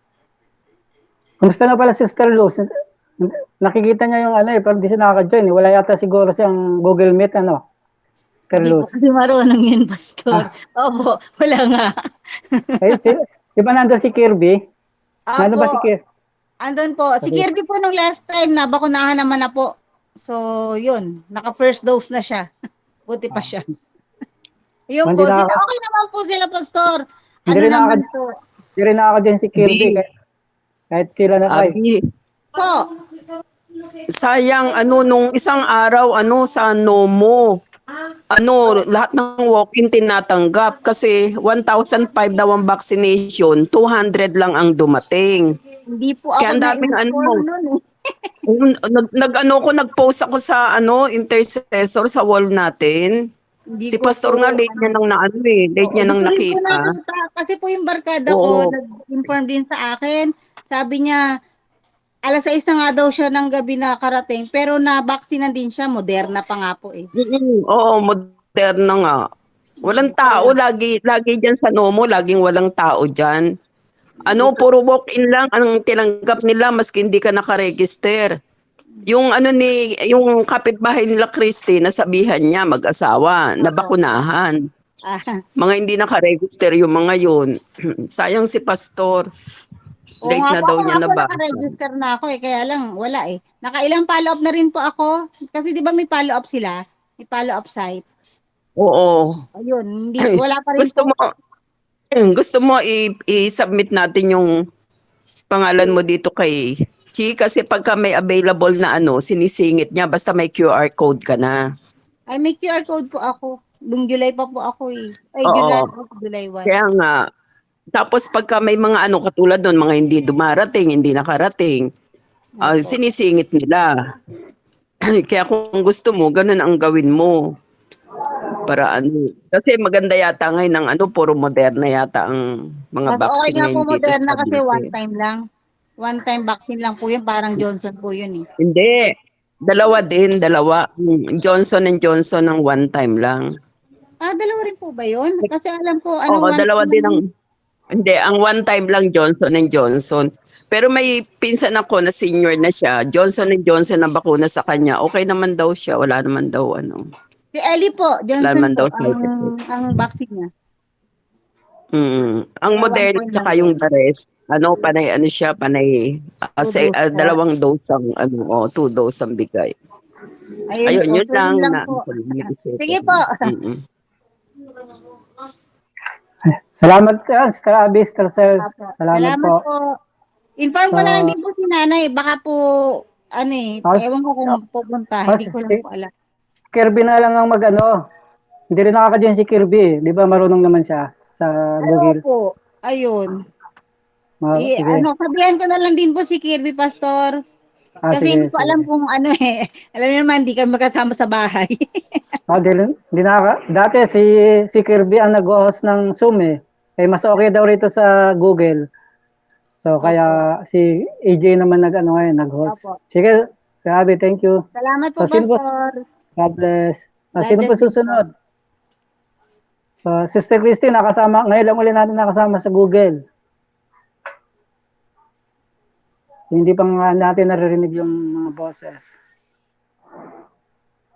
Kumusta na pala Sister Luz? Nakikita niya yung pero di siya nakaka-join. Wala yata siguro siyang Google Meet, Sister Hindi po Luz. kasi marunong yun, Pastor. Opo, wala nga. Di ba nandun si Kirby? Nandun ba si Opo, Kirby? andun po. Si Okay. Kirby po nung last time, nabakunahan naman na po. So, yun, naka-first dose na siya. Buti pa siya. Yun Hindi po, sila, nakaka- okay naman po sila, Pastor. Hindi rin Naman nakaka- po. Hindi rin nakaka-join si Kirby. Hindi. Kahit sila na kayo. Abi, Po, sayang nung isang araw sa Nomo. Lahat ng walk-in tinatanggap kasi 1,005 daw ang vaccination, 200 lang ang dumating. hindi po ako Kaya ang daming na-inform nun eh. Nag-post ako sa intercessor sa wall natin. Hindi Si ko Pastor po, nga late niya nang late niya hindi nang ko rin po nakita. nakita. Kasi po yung barkada ko, Oo. nag-inform din sa akin. Sabi niya, alas 6 na nga daw siya ng gabi nakarating, pero na-vaccine din siya, Moderna pa nga po eh. Oo, Moderna nga. Walang tao lagi diyan sa Nomo, laging walang tao diyan. Puro walk-in lang ang tinanggap nila maski hindi ka nakaregister. Yung yung kapitbahay nila Christy, nasabihan niya mag-asawa, nabakunahan. Ah, Mga hindi nakaregister yung mga yun. Sayang si Pastor. oo Late nga na po, daw ako niya nga po nabasa. nakaregister na ako eh, kaya lang wala eh. Nakailang follow-up na rin po ako. Kasi di ba may follow-up sila? May follow-up site. Oo. Ayun, wala pa rin Gusto po. mo gusto mo i-submit natin yung pangalan mo dito kay Chi kasi pagka may available na sinisingit niya basta may QR code ka na. Ay, may QR code po ako. Nung July pa po ako eh. Ay, Oo. July 1. Kaya nga tapos pagka may mga katulad nun, mga hindi dumarating, hindi nakarating, sinisingit nila. Kaya kung gusto mo, ganun ang gawin mo. Para kasi maganda yata ngayon ng puro Moderna yata ang mga Mas okay vaccine nga po ngayon dito Moderna sa kasi Cavite. one time lang. One time vaccine lang po yun, parang Johnson po yun eh. Hindi. Dalawa din, dalawa. Johnson and Johnson ng one time lang. Dalawa rin po ba yun? Kasi alam ko, Oo, one dalawa time din lang. ang hindi, ang one time lang Johnson and Johnson. Pero may pinsan ako na senior na siya, Johnson and Johnson na bakuna sa kanya. Okay naman daw siya, wala naman daw ano. Si Ellie po, Wala Johnson naman po, daw side effect. ang vaccine niya. Ang One Moderna time lang tsaka po. yung the rest, panay ano siya, panay Two doses. dalawang dose ang two dose ang bigay. Ayun Ayun, po, yun so lang yun lang na po. ano ko lang Sige po. Salamat, Sister Abby, Sister Sel. Apo. Salamat Salamat po. po. Inform ko na lang So, din po si nanay. Baka po, ewan ko kung pupunta. Hindi ko lang po alam. Kirby na lang ang mag-ano. Hindi rin nakaka-join si Kirby. Di ba marunong naman siya sa Google? Po. Ayun. Sige. Sabihan ko na lang din po si Kirby Pastor. Kasi Sige, hindi ko sige. alam kung alam niyo naman, hindi kami magkasama sa bahay. Di dati si Kirby ang nag-host ng Zoom eh. Mas okay daw rito sa Google. So kaya si AJ naman nag-host. Opo. Sige, sabi, thank you. Salamat po, So, sino po? Pastor. God bless. God Sino po bless you susunod? So, Sister Christine, ngayon lang ulit natin nakasama sa Google. Hindi pa nga natin naririnig yung mga boses.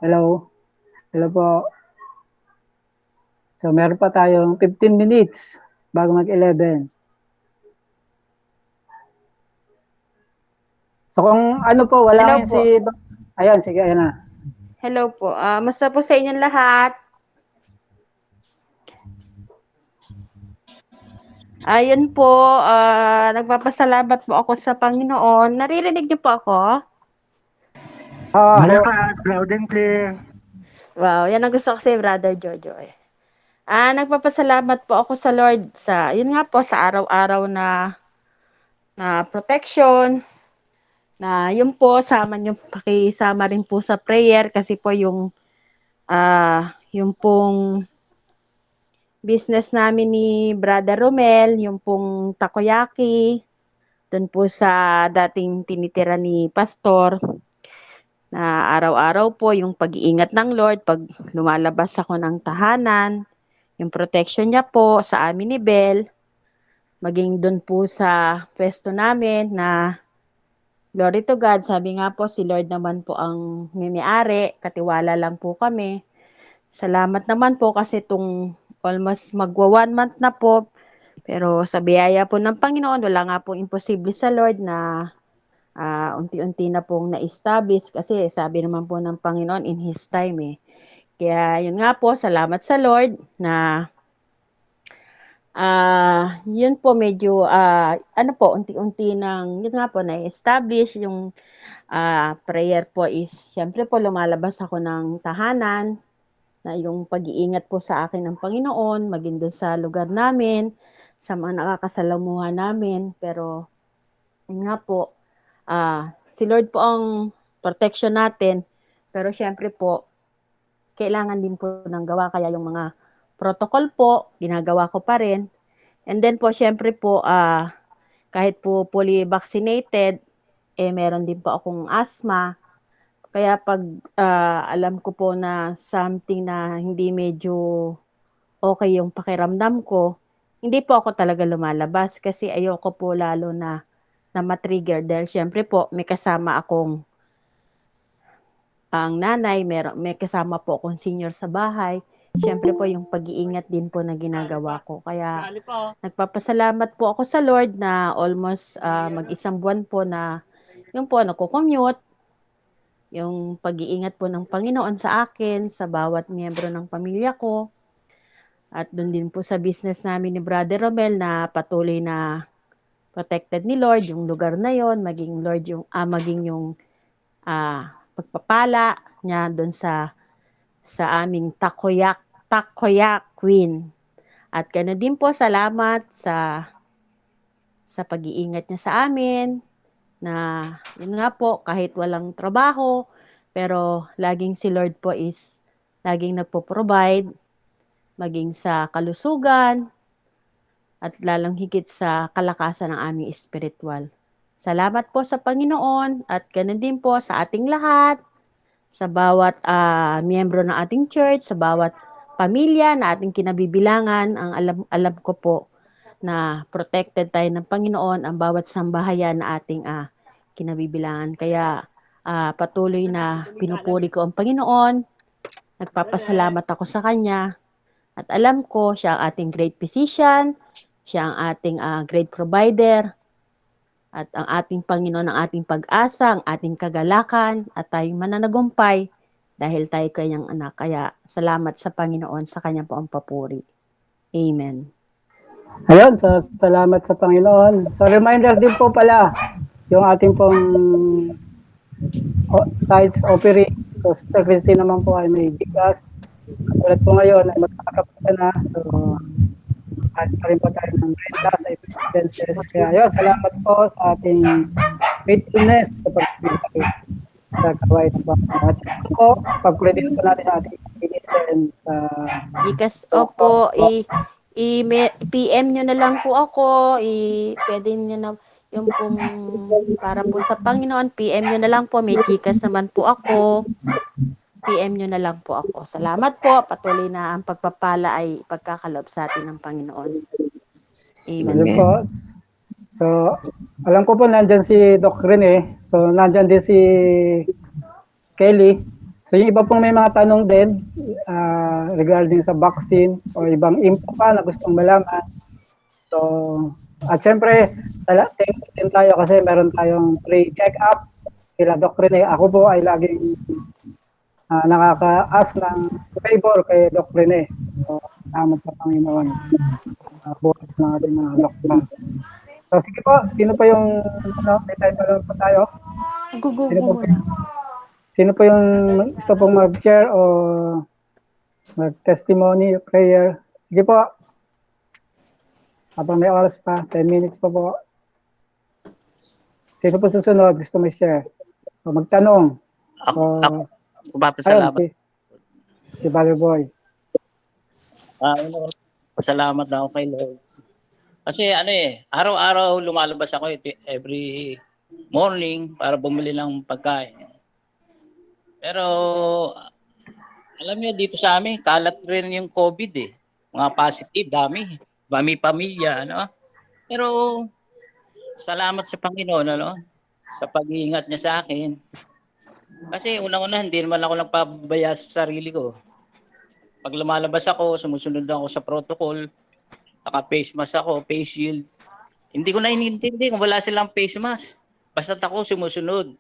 Hello? Hello po. So, meron pa tayong 15 minutes bago mag-11. So, kung ano po, wala Hello ngayon po. Ayan, sige, ayan na. Hello po. Musta po sa inyong lahat? Ayun po, nagpapasalamat po ako sa Panginoon. Naririnig niyo po ako? Malakas, loud and clear. Wow, yan ang gusto ko si Brother Jojo. Nagpapasalamat po ako sa Lord yun nga po, sa araw-araw na protection, na yun po, pakisama rin po sa prayer kasi po yung pong business namin ni Brother Romel, yung pong takoyaki, doon po sa dating tinitira ni Pastor, na araw-araw po yung pag-iingat ng Lord, pag lumalabas ako ng tahanan, yung protection niya po sa amin ni Bel, maging doon po sa pwesto namin na glory to God, sabi nga po si Lord naman po ang may-ari, katiwala lang po kami. Salamat naman po kasi itong almost magwa 1 month na po. Pero sa biyaya po ng Panginoon, wala nga pong imposible sa Lord na unti-unti na pong na-establish kasi sabi naman po ng Panginoon in His time eh. Kaya yun nga po, salamat sa Lord na yun po medyo unti-unti nang yun nga po na-establish yung prayer po is syempre po lumalabas ako ng tahanan na yung pag-iingat po sa akin ng Panginoon, maging doon sa lugar namin, sa mga nakakasalamuha namin. Pero, yun nga po, si Lord po ang protection natin. Pero syempre po, kailangan din po ng gawa. Kaya yung mga protocol po, ginagawa ko pa rin. And then po, syempre po, kahit po fully vaccinated, meron din po akong asthma. Kaya pag alam ko po na something na hindi medyo okay yung pakiramdam ko, hindi po ako talaga lumalabas kasi ayoko po lalo na ma-trigger dahil syempre po may kasama akong ang nanay, may kasama po akong senior sa bahay. Syempre po yung pag-iingat din po na ginagawa ko. Kaya nagpapasalamat po ako sa Lord na almost mag-isang buwan po na yung po nagko-commute, yung pag-iingat po ng Panginoon sa akin, sa bawat miyembro ng pamilya ko. At doon din po sa business namin ni Brother Romel na patuloy na protected ni Lord, yung lugar na yon, maging yung pagpapala niya doon sa aming takoyak queen. At ganoon din po salamat sa pag-iingat niya sa amin, na yun nga po, kahit walang trabaho, pero laging si Lord po is laging nagpo-provide, maging sa kalusugan, at lalong higit sa kalakasan ng aming espiritual. Salamat po sa Panginoon at ganun din po sa ating lahat. sa bawat miyembro ng ating church, sa bawat pamilya na ating kinabibilangan. Ang alam ko po na protected tayo ng Panginoon ang bawat sambahayan na ating kinabibilangan. Kaya patuloy na pinupuri ko ang Panginoon, nagpapasalamat ako sa Kanya, at alam ko siya ang ating great physician, siya ang ating great provider, at ang ating Panginoon ang ating pag-asa, ang ating kagalakan, at tayong mananagumpay dahil tayo kanyang anak. Kaya salamat sa Panginoon sa kanya po ang papuri. Amen. Ayun, so salamat sa Panginoon. So reminder din po pala, yung ating pong sites offering. So Sister Christy naman po ay may bigas. Katulad po ngayon ay magkakapunta na. So at pa rin po tayo ng renta sa expenses. Kaya yun, salamat po sa ating faithfulness sa pagbibigay sa gawain ng Panginoon. At saka po, pag-credit po natin ang ating minister sa Ikas, opo, PM nyo na lang po ako, pwede nyo na, yung pong, para po sa Panginoon, PM nyo na lang po, may Gcash naman po ako, PM nyo na lang po ako. Salamat po, patuloy na ang pagpapala ay pagkakalob sa atin ng Panginoon. Amen. Ayun po. So, alam ko po nandyan si Doc Rene. So, nandyan din si Kelly. So, yung iba pong may mga tanong din regarding sa vaccine o ibang info pa na gustong malaman. So, at syempre, thank din tayo kasi meron tayong pre-check-up kila Doc Rene. Ako po ay laging nakaka-ask ng favor kay Doc Rene. So, salamat sa Panginoon. Buhat ng ating mga doktor. So, sige po, sino pa yung, may time pa lang po tayo? Sino po yung gusto pong mag-share o mag-testimony, prayer? Sige po. Habang may oras pa, 10 minutes pa po. Sino po susunod? Gusto may share? O magtanong? Ako papasalamat. Si Valerie Boy. Pasalamat na ako kay Lord. Kasi araw-araw lumalabas ako every morning para bumili ng pagkain. Pero alam niyo dito sa amin, kalat rin yung COVID eh. Mga positive, dami pamilya, ano? Pero salamat sa Panginoon, ano? Sa pag-iingat niya sa akin. Kasi unang-una, hindi naman ako nagpabaya sa sarili ko. Pag lumalabas ako, sumusunod ako sa protocol, naka-face mask ako, face shield. Hindi ko na inintindi kung wala silang face mask. Basta ako sumusunod.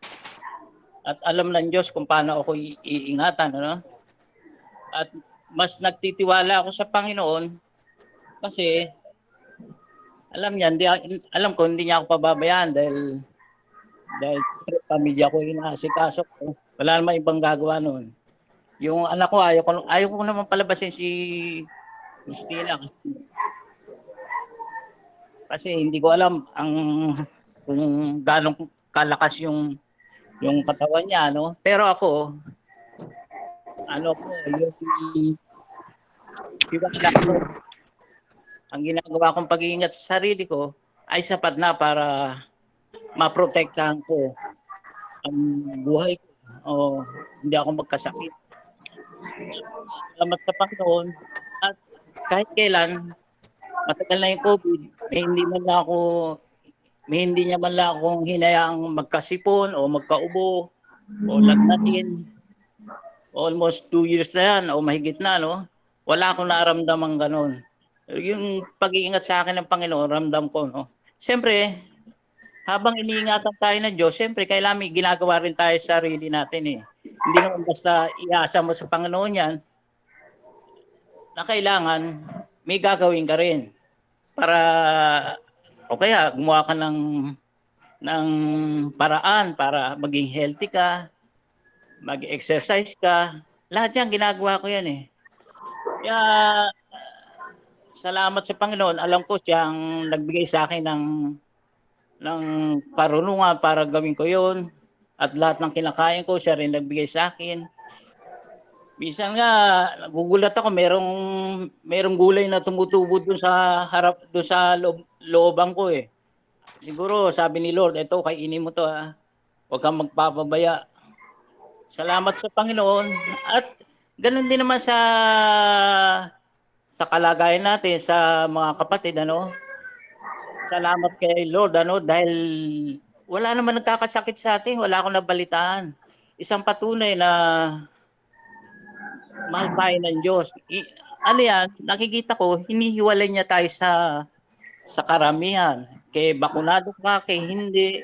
At alam ng Diyos kung paano ako iingatan. Ano? At mas nagtitiwala ako sa Panginoon kasi alam ko hindi niya ako pababayaan dahil pamilya ko inaasikaso ko. Wala namang ibang gagawa noon. Yung anak ko, ayaw ko naman palabasin si Christina kasi hindi ko alam kung gaano kalakas yung katawan niya, no? Pero ako, ang ginagawa kong pag-iingat sa sarili ko ay sapat na para maprotektahan ko ang buhay ko o hindi ako magkasakit. Salamat sa Panginoon at kahit kailan matagal na yung COVID, hindi niya man lang akong hinayaang magkasipon o magkaubo o lagnatin. Almost 2 years na yan o mahigit na, no? Wala akong naramdamang ganun. Yung pag-iingat sa akin ng Panginoon, ramdam ko, no? Siyempre, habang iniingatan tayo ng Diyos, siyempre, kailangan may ginagawa rin tayo sa sarili natin, eh. Hindi naman basta iasa mo sa Panginoon yan, na kailangan may gagawin ka rin para o kaya gumawa ka ng paraan para maging healthy ka, mag-exercise ka. Lahat yan ginagawa ko yan eh. Kaya salamat sa Panginoon, alam ko siyang nagbigay sa akin ng karunungan para gawin ko yon at lahat ng kinakain ko siya rin nagbigay sa akin. Minsan nga, nagugulat ako, merong gulay na tumutubo doon sa looban ko eh. Siguro, sabi ni Lord, ito, kainin mo to ha. Huwag kang magpapabaya. Salamat sa Panginoon at ganun din naman sa kalagayan natin sa mga kapatid Salamat kay Lord dahil wala naman nagkakasakit sa atin, wala akong nabalitaan. Isang patunay na mahal tayo ng Diyos. Ano yan, nakikita ko, hinihiwalay niya tayo sa karamihan. Kay bakunado ka, kay hindi.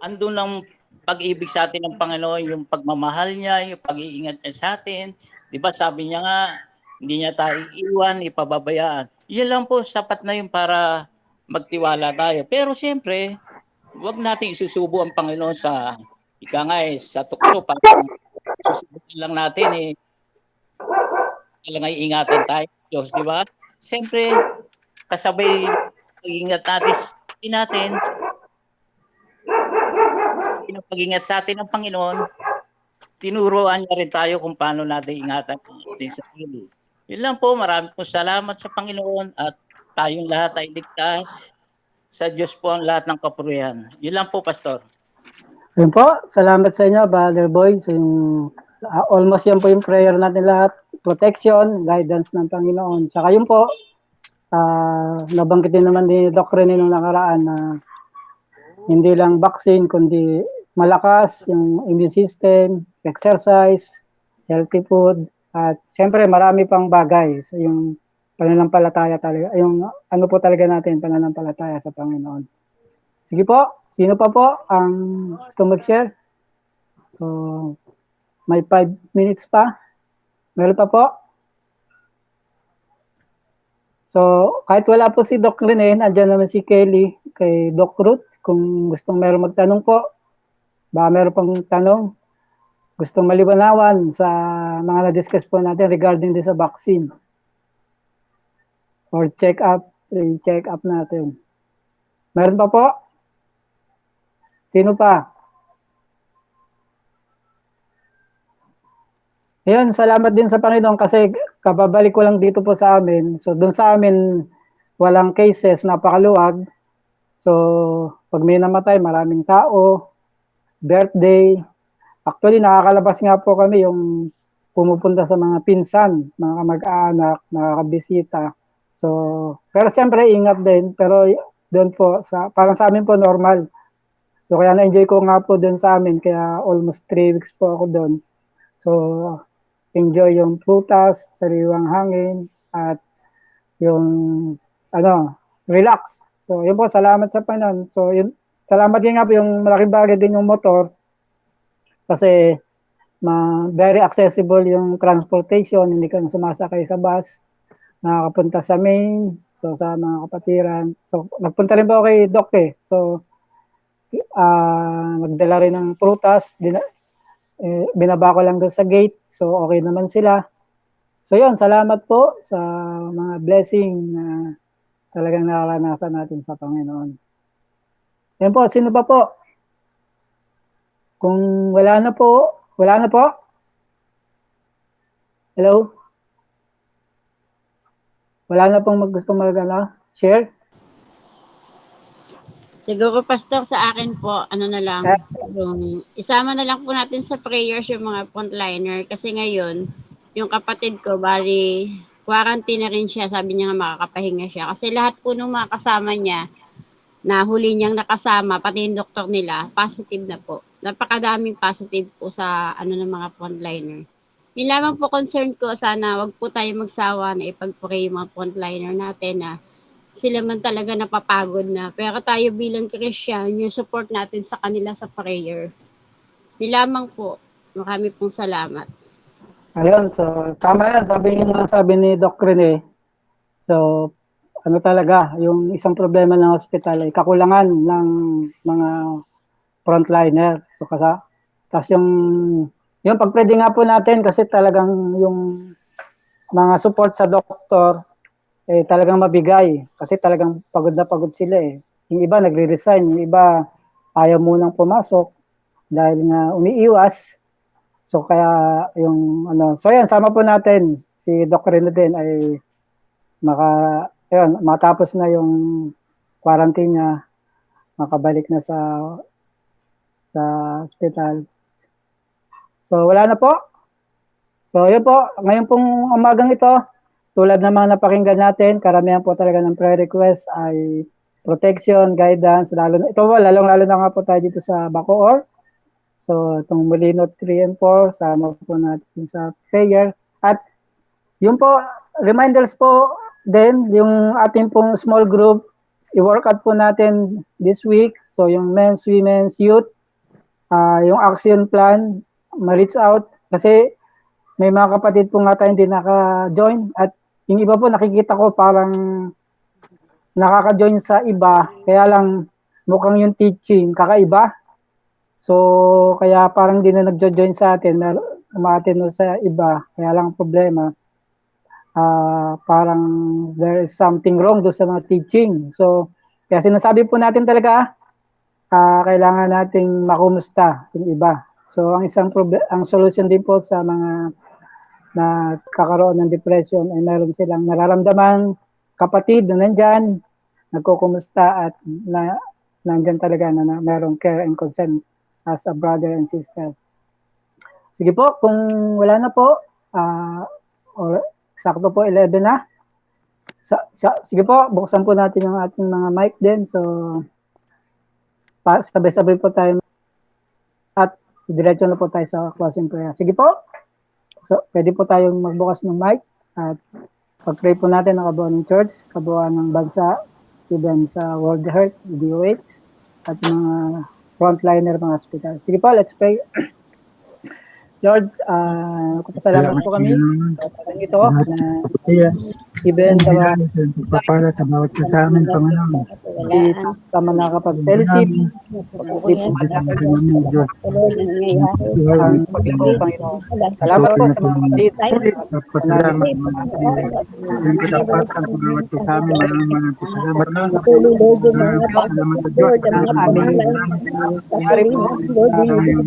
Andun ang pag-ibig sa atin ng Panginoon, yung pagmamahal niya, yung pag-iingat niya sa atin. Di ba sabi niya nga, hindi niya tayo iiwan, ipababayaan. Yan lang po, sapat na yun para magtiwala tayo. Pero siyempre, huwag natin isusubo ang Panginoon sa tukso. Parang susubukan lang natin talagang ingatan tayo, Diyos, di ba? Siyempre, kasabay pag-ingat natin ng pag-ingat sa atin ng Panginoon, tinuruan niya rin tayo kung paano natin ingatan ang ating sarili. Yun lang po, marami po salamat sa Panginoon at tayong lahat ay ligtas. Sa Diyos po ang lahat ng kapurihan. Yun lang po, Pastor. Yun po, salamat sa inyo, Brother Boy. So almost yan po yung prayer natin lahat. Protection, guidance ng Panginoon. Saka yun po, nabanggitin naman ni Doc Rene nung nakaraan na hindi lang vaccine, kundi malakas yung immune system, exercise, healthy food, at siyempre marami pang bagay. So yung pananampalataya talaga, yung ano po talaga natin, pananampalataya sa Panginoon. Sige po, sino pa po ang gusto mag-share? So, may 5 minutes pa. Meron pa po? So, kahit wala po si Doc Rene, andyan naman si Kelly kay Doc Ruth. Kung gustong meron magtanong po, baka meron pang tanong, gustong malibanawan sa mga na-discuss po natin regarding din sa vaccine. Or check up natin. Meron pa po? Sino pa? Ayun, salamat din sa Panginoon kasi kababalik ko lang dito po sa amin. So, doon sa amin, walang cases, napakaluwag. So, pag may namatay, maraming tao, birthday. Actually, nakakalabas nga po kami yung pumupunta sa mga pinsan, mga kamag-anak, nakakabisita. So, pero siyempre, ingat din. Pero doon po, parang sa amin po normal. So, kaya na-enjoy ko nga po doon sa amin. Kaya almost 3 weeks po ako doon. So, enjoy yung prutas, sariwang hangin, at yung, relax. So, yun po, salamat sa Panginoon. So, yun, salamat din nga po yung malaking bagay din yung motor. Kasi, very accessible yung transportation, hindi ka sumasakay sa bus, nakakapunta sa main, so sa mga kapatiran. So, nagpunta rin po kay Doc So, nagdala rin ng prutas, binaba ko lang doon sa gate, so okay naman sila. So yun, salamat po sa mga blessing na talagang naranasan natin sa Panginoon. Yan po, sino pa po? Kung wala na po? Hello? Wala na pong gusto share? Siguro, Pastor, sa akin po, yung isama na lang po natin sa prayers yung mga frontliner kasi ngayon, yung kapatid ko, bali, quarantine na rin siya, sabi niya nga makakapahinga siya. Kasi lahat po ng mga kasama niya, na huli niyang nakasama, pati yung doktor nila, positive na po. Napakadaming positive po sa ng mga frontliner. Yung lamang po concern ko, sana wag po tayo magsawa na ipag-pray yung mga frontliner natin na sila man talaga napapagod na. Pero tayo bilang Christian, yung support natin sa kanila sa prayer. Yung lamang po. Marami pong salamat. Ayun, so tama yan. Sabi ni Doc Rene. So, talaga, yung isang problema ng hospital ay kakulangan ng mga frontliner. So, tapos yung pag-pwede nga po natin kasi talagang yung mga support sa doktor talagang mabigay kasi talagang pagod na pagod sila Yung iba nagre-resign, yung iba ayaw munang pumasok dahil nga umiiwas. So kaya so yan, sama po natin si Doc Rene din ay matapos na yung quarantine niya, makabalik na sa hospital. So wala na po. So yun po, ngayon pong umagang ito, tulad ng mga napakinggan natin, karamihan po talaga ng prayer request ay protection, guidance, lalo na, ito po, lalong-lalo na nga po tayo dito sa Bacoor. So itong Molino 3 and 4, sama po natin sa prayer. At yun po, reminders po din, yung ating pong small group, i-workout po natin this week. So yung men's, women's, youth, yung action plan, ma-reach out. Kasi may mga kapatid po nga tayo hindi naka-join. At yung iba po nakikita ko parang nakaka-join sa iba. Kaya lang mukhang yung teaching kakaiba. So kaya parang hindi na nag-join sa atin. Umaatin na sa iba. Kaya lang problema. Parang there is something wrong doon sa mga teaching. So kaya sinasabi po natin talaga, kailangan nating makumusta yung iba. So ang ang solution din po sa mga na kakaroon ng depression ay meron silang nararamdaman kapatid na nandyan, nagkukumusta at nandyan talaga na merong care and concern as a brother and sister. Sige po, kung wala na po, or sakto po 11 na. Sige po, buksan po natin yung ating mga mic din. So sabay-sabay po tayo at diretso na po tayo sa closing prayer. Sige po. So, pwede po tayong magbukas ng mic at pag-pray po natin ang kabuuan ng church, kabuuan ng bansa, even sa World Health, DOH, at mga frontliner, mga hospital. Sige po, let's pray. Lord, kupasalamat po kami sa ito na even sa pagpapala sa bawat isa sa amin, Panginoon. sa mga nakapag-fellowship, ang pag-ikaw, Panginoon. Salamat po sa mga kapatid. Pasalamat mga kapatid. Yung katapatan sa bawat isa sa amin, maraming pasalamat na. Salamat sa Diyos.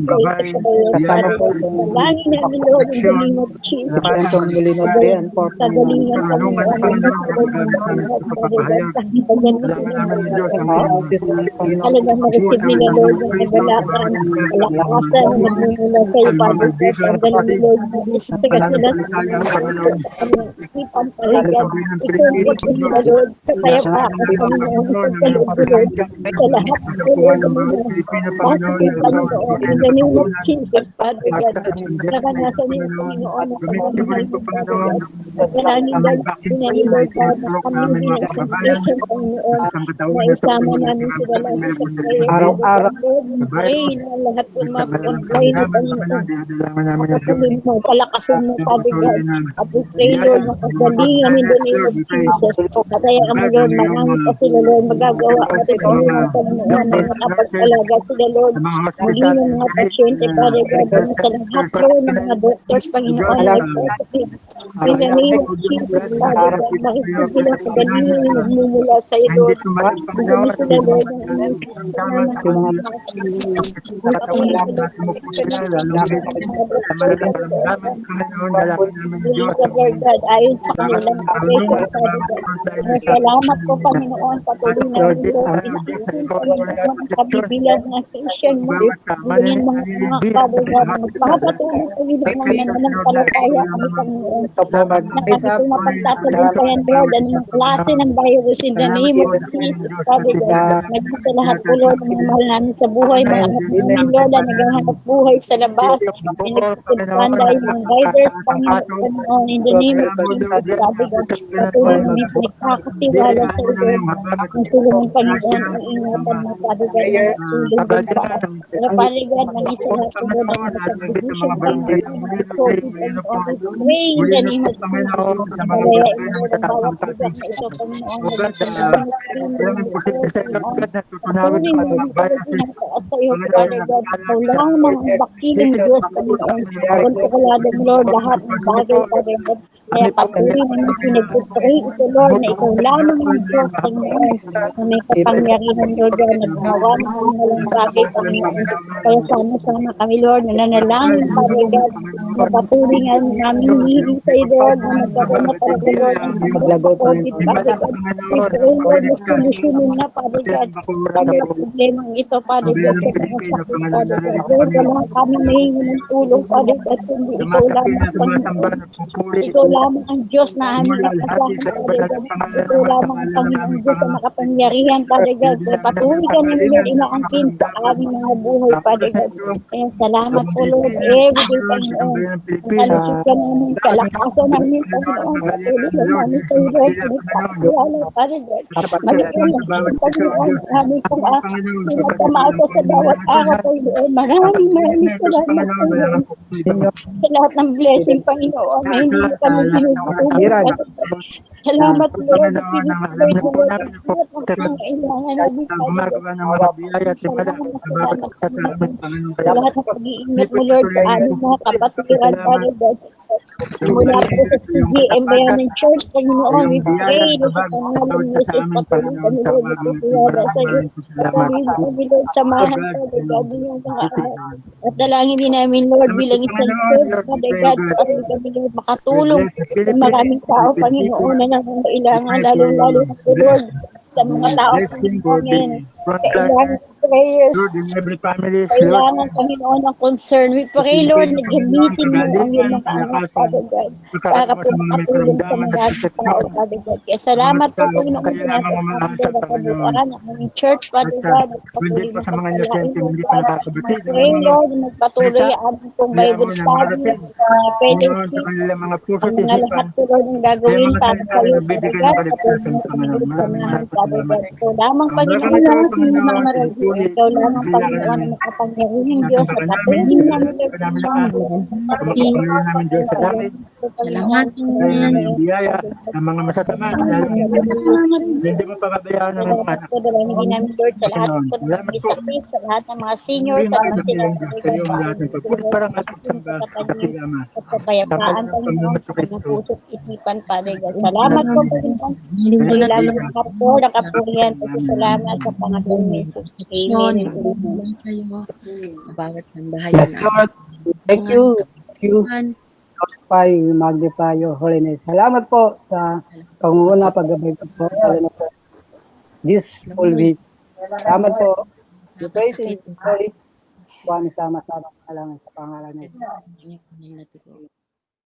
Nangyari po, kasama po itong Lagi namin, Lord, in the name of Jesus. itong Molino 3 and 4. Kagalingan kami, Tulungan sa talagang ma-receive nila, Lord, yung kagalakan, kalakasan na nagmumula sa iyo, Father God. Ang galing, Lord, stress nila ipan talaga. Ikaw nila, Lord, kaya pa ako Panginoon, ipagkaloob ko, Lord, sa lahat ko, Lord, positive, Panginoon, in the name of Jesus, Father God. Naranasan nila, Panginoon, ang pagmamahal mo, Father God. Dalangin daw namin, Lord God, na kami bilang congregation, Panginoon, na isama namin sila lagi sa prayer. Araw-araw. Lord, we pray na lahat ng mga frontline na Panginoon, kapatuloy mo, palakasin mo, Father God. At we pray, Lord, na kagalingan in the name of Jesus. Kaya kami, Lord, marami pa sila, Lord, magagawa at tulungan, Panginoon, na makapag-alaga sila, Lord. Muli ng mga pasyente, Father God, at sa lahat, Lord, ng mga doctors, Panginoon, na positive. In the name of Jesus, Father God, makisip nila kagalingan yung nagmumula sa iyo, Lord. Magdami sila, Lord, ng inyong sistema ng Lord God, ayon sa kanilang operation, Father God. Salamat po, Panginoon, patuloy na Lord, Panginoon, ang kabibilang ng Christian mo, maging mga Father God, magpapatuloy po yun ang mga nanampalataya kami, Panginoon. Nakakita mapagtatagumpayan, Lord, anong klase ng virus in the name of Jesus, Father God. Naging sa lahat po, Lord, ang mga mahal namin sa buhay, mga anak namin, Lord, na naghahanap buhay sa labas, na nagpapagpanda yung mga riders, Panginoon, in the name of Jesus, Father God. Patuloy namin sa nagkakasiwala sa iyo, ang tulong ng Panginoon, ang ingatan mo, Father God, na tulong din sa akin. Pero, Father God, maging sa lahat po, Lord, ang contribution, Panginoon, sa COVID, Panginoon, we pray in the name of Jesus. Pagayain mo, Lord, ang bawat lugar na ito, Panginoon, patuloy mo ang pagkakas sa iyo, Father God. Ikaw lamang ang bakiling Diyos, Panginoon. Kontroladong, Lord, lahat ng bagay, Father God. Kaya patuloy namin pinagpupray ito, Lord, na ikaw lamang ang Diyos, Panginoon, na may kapangyarihan, Lord, na gumawa ng walang bagay, Panginoon. Kaya sama-sama kami, Lord, na nanalangin namin, Father God, na patuloy nga namin hinihiling sa iyo, Lord, na magkaroon na talaga, Lord, ng sagot sa COVID, Father God. We pray, Lord, na solusyonin na, Father God, ang problemang ito, Father God, sa mga sakit, Father God. Lord, wala kami mahingi ng tulong, Father God, kundi ikaw lamang, Panginoon. Ikaw lamang ang Diyos na aming asahan, Father God. Ikaw lamang ang Panginoon Diyos na makapangyarihan, Father God. Kaya patuloy ka namin, Lord, inaangkin sa aming mga buhay, Father God. Kaya salamat po, Lord, everyday, Panginoon. Ang kalusot ka namin, kalakasan namin, Panginoon. Patuloy lang namin sa iyo, Lord, pinagpapalala, Father God. Maniwala namin, Panginoon, namin kung pinagpamahal ko sa bawat araw, Panginoon. Maraming salamat, Panginoon. Sa lahat ng blessing, Panginoon, na hindi mo kami binubulong, Father God. Salamat, Lord, na pinipray mo, Lord, ang lahat ng pangailangan namin, Father God. Salamat, Panginoon. Sa lahat ng pag-iingat mo, Lord, sa aming mga kapatiran, Father God. Mula po sa CGM Bayanan Church, Panginoon, we pray na sa pangalan mo sa patuloy kami, Lord, magtitiwala sa iyo. Patuloy mo kami, Lord, samahan, Father God, yung mga anak. At dalangin din namin, Lord, bilang isang church, Father God, patuloy kami, Lord, makatulong sa maraming tao, Panginoon, na nangangailangan, lalong-lalo na po, Lord, sa mga tao, Panginoon, kailangan ng prayers, kailangan, Panginoon, ng concern. We pray, Lord, na gamitin mo ang iyong mga anak, Father God, para po makatulong sa maraming tao, Father God. Kaya salamat po, Panginoon, tinatas namin sa kabuuan ng aming church, Father God, at patuloy mo sa palain, Lord God. We pray, Lord, na magpatuloy ang aming pong Bible study, mga fellowship, ang mga lahat po, Lord, ang gagawin para sa iyo, Father God, patuloy mo kami, Lord, samahan, Father God. Ikaw lamang, Panginoon, lamang pinamamaral. Ikaw lamang, Panginoon, ang makapangyarihang Diyos at patuloy namin, Lord, Panginoon. Salamat ng mga masasama. Hindi mo pababayaan ng mga anak. Dalawin din namin, Lord, sa lahat po ng may sakit, sa lahat ng mga seniors, sa mga sinasabi Sa iyong lahat ng pagpulit parang ating samba at akigama. at kapayapaan, Panginoon, sa mga puso't isipan, Father God. Salamat po, Panginoon. Hindi lalo nakapurihan. Salamat sa Panginoon Jesus. Amen. Bawat sambahay Yes, Lord. Thank you. Thank you. Glorify, magnify your holiness. Salamat po sa pangunguna, paggabay ko po. Lalo na po this whole week. Salamat po. We praise in holy. Buwan sama-sama pangalan sa pangalan niya.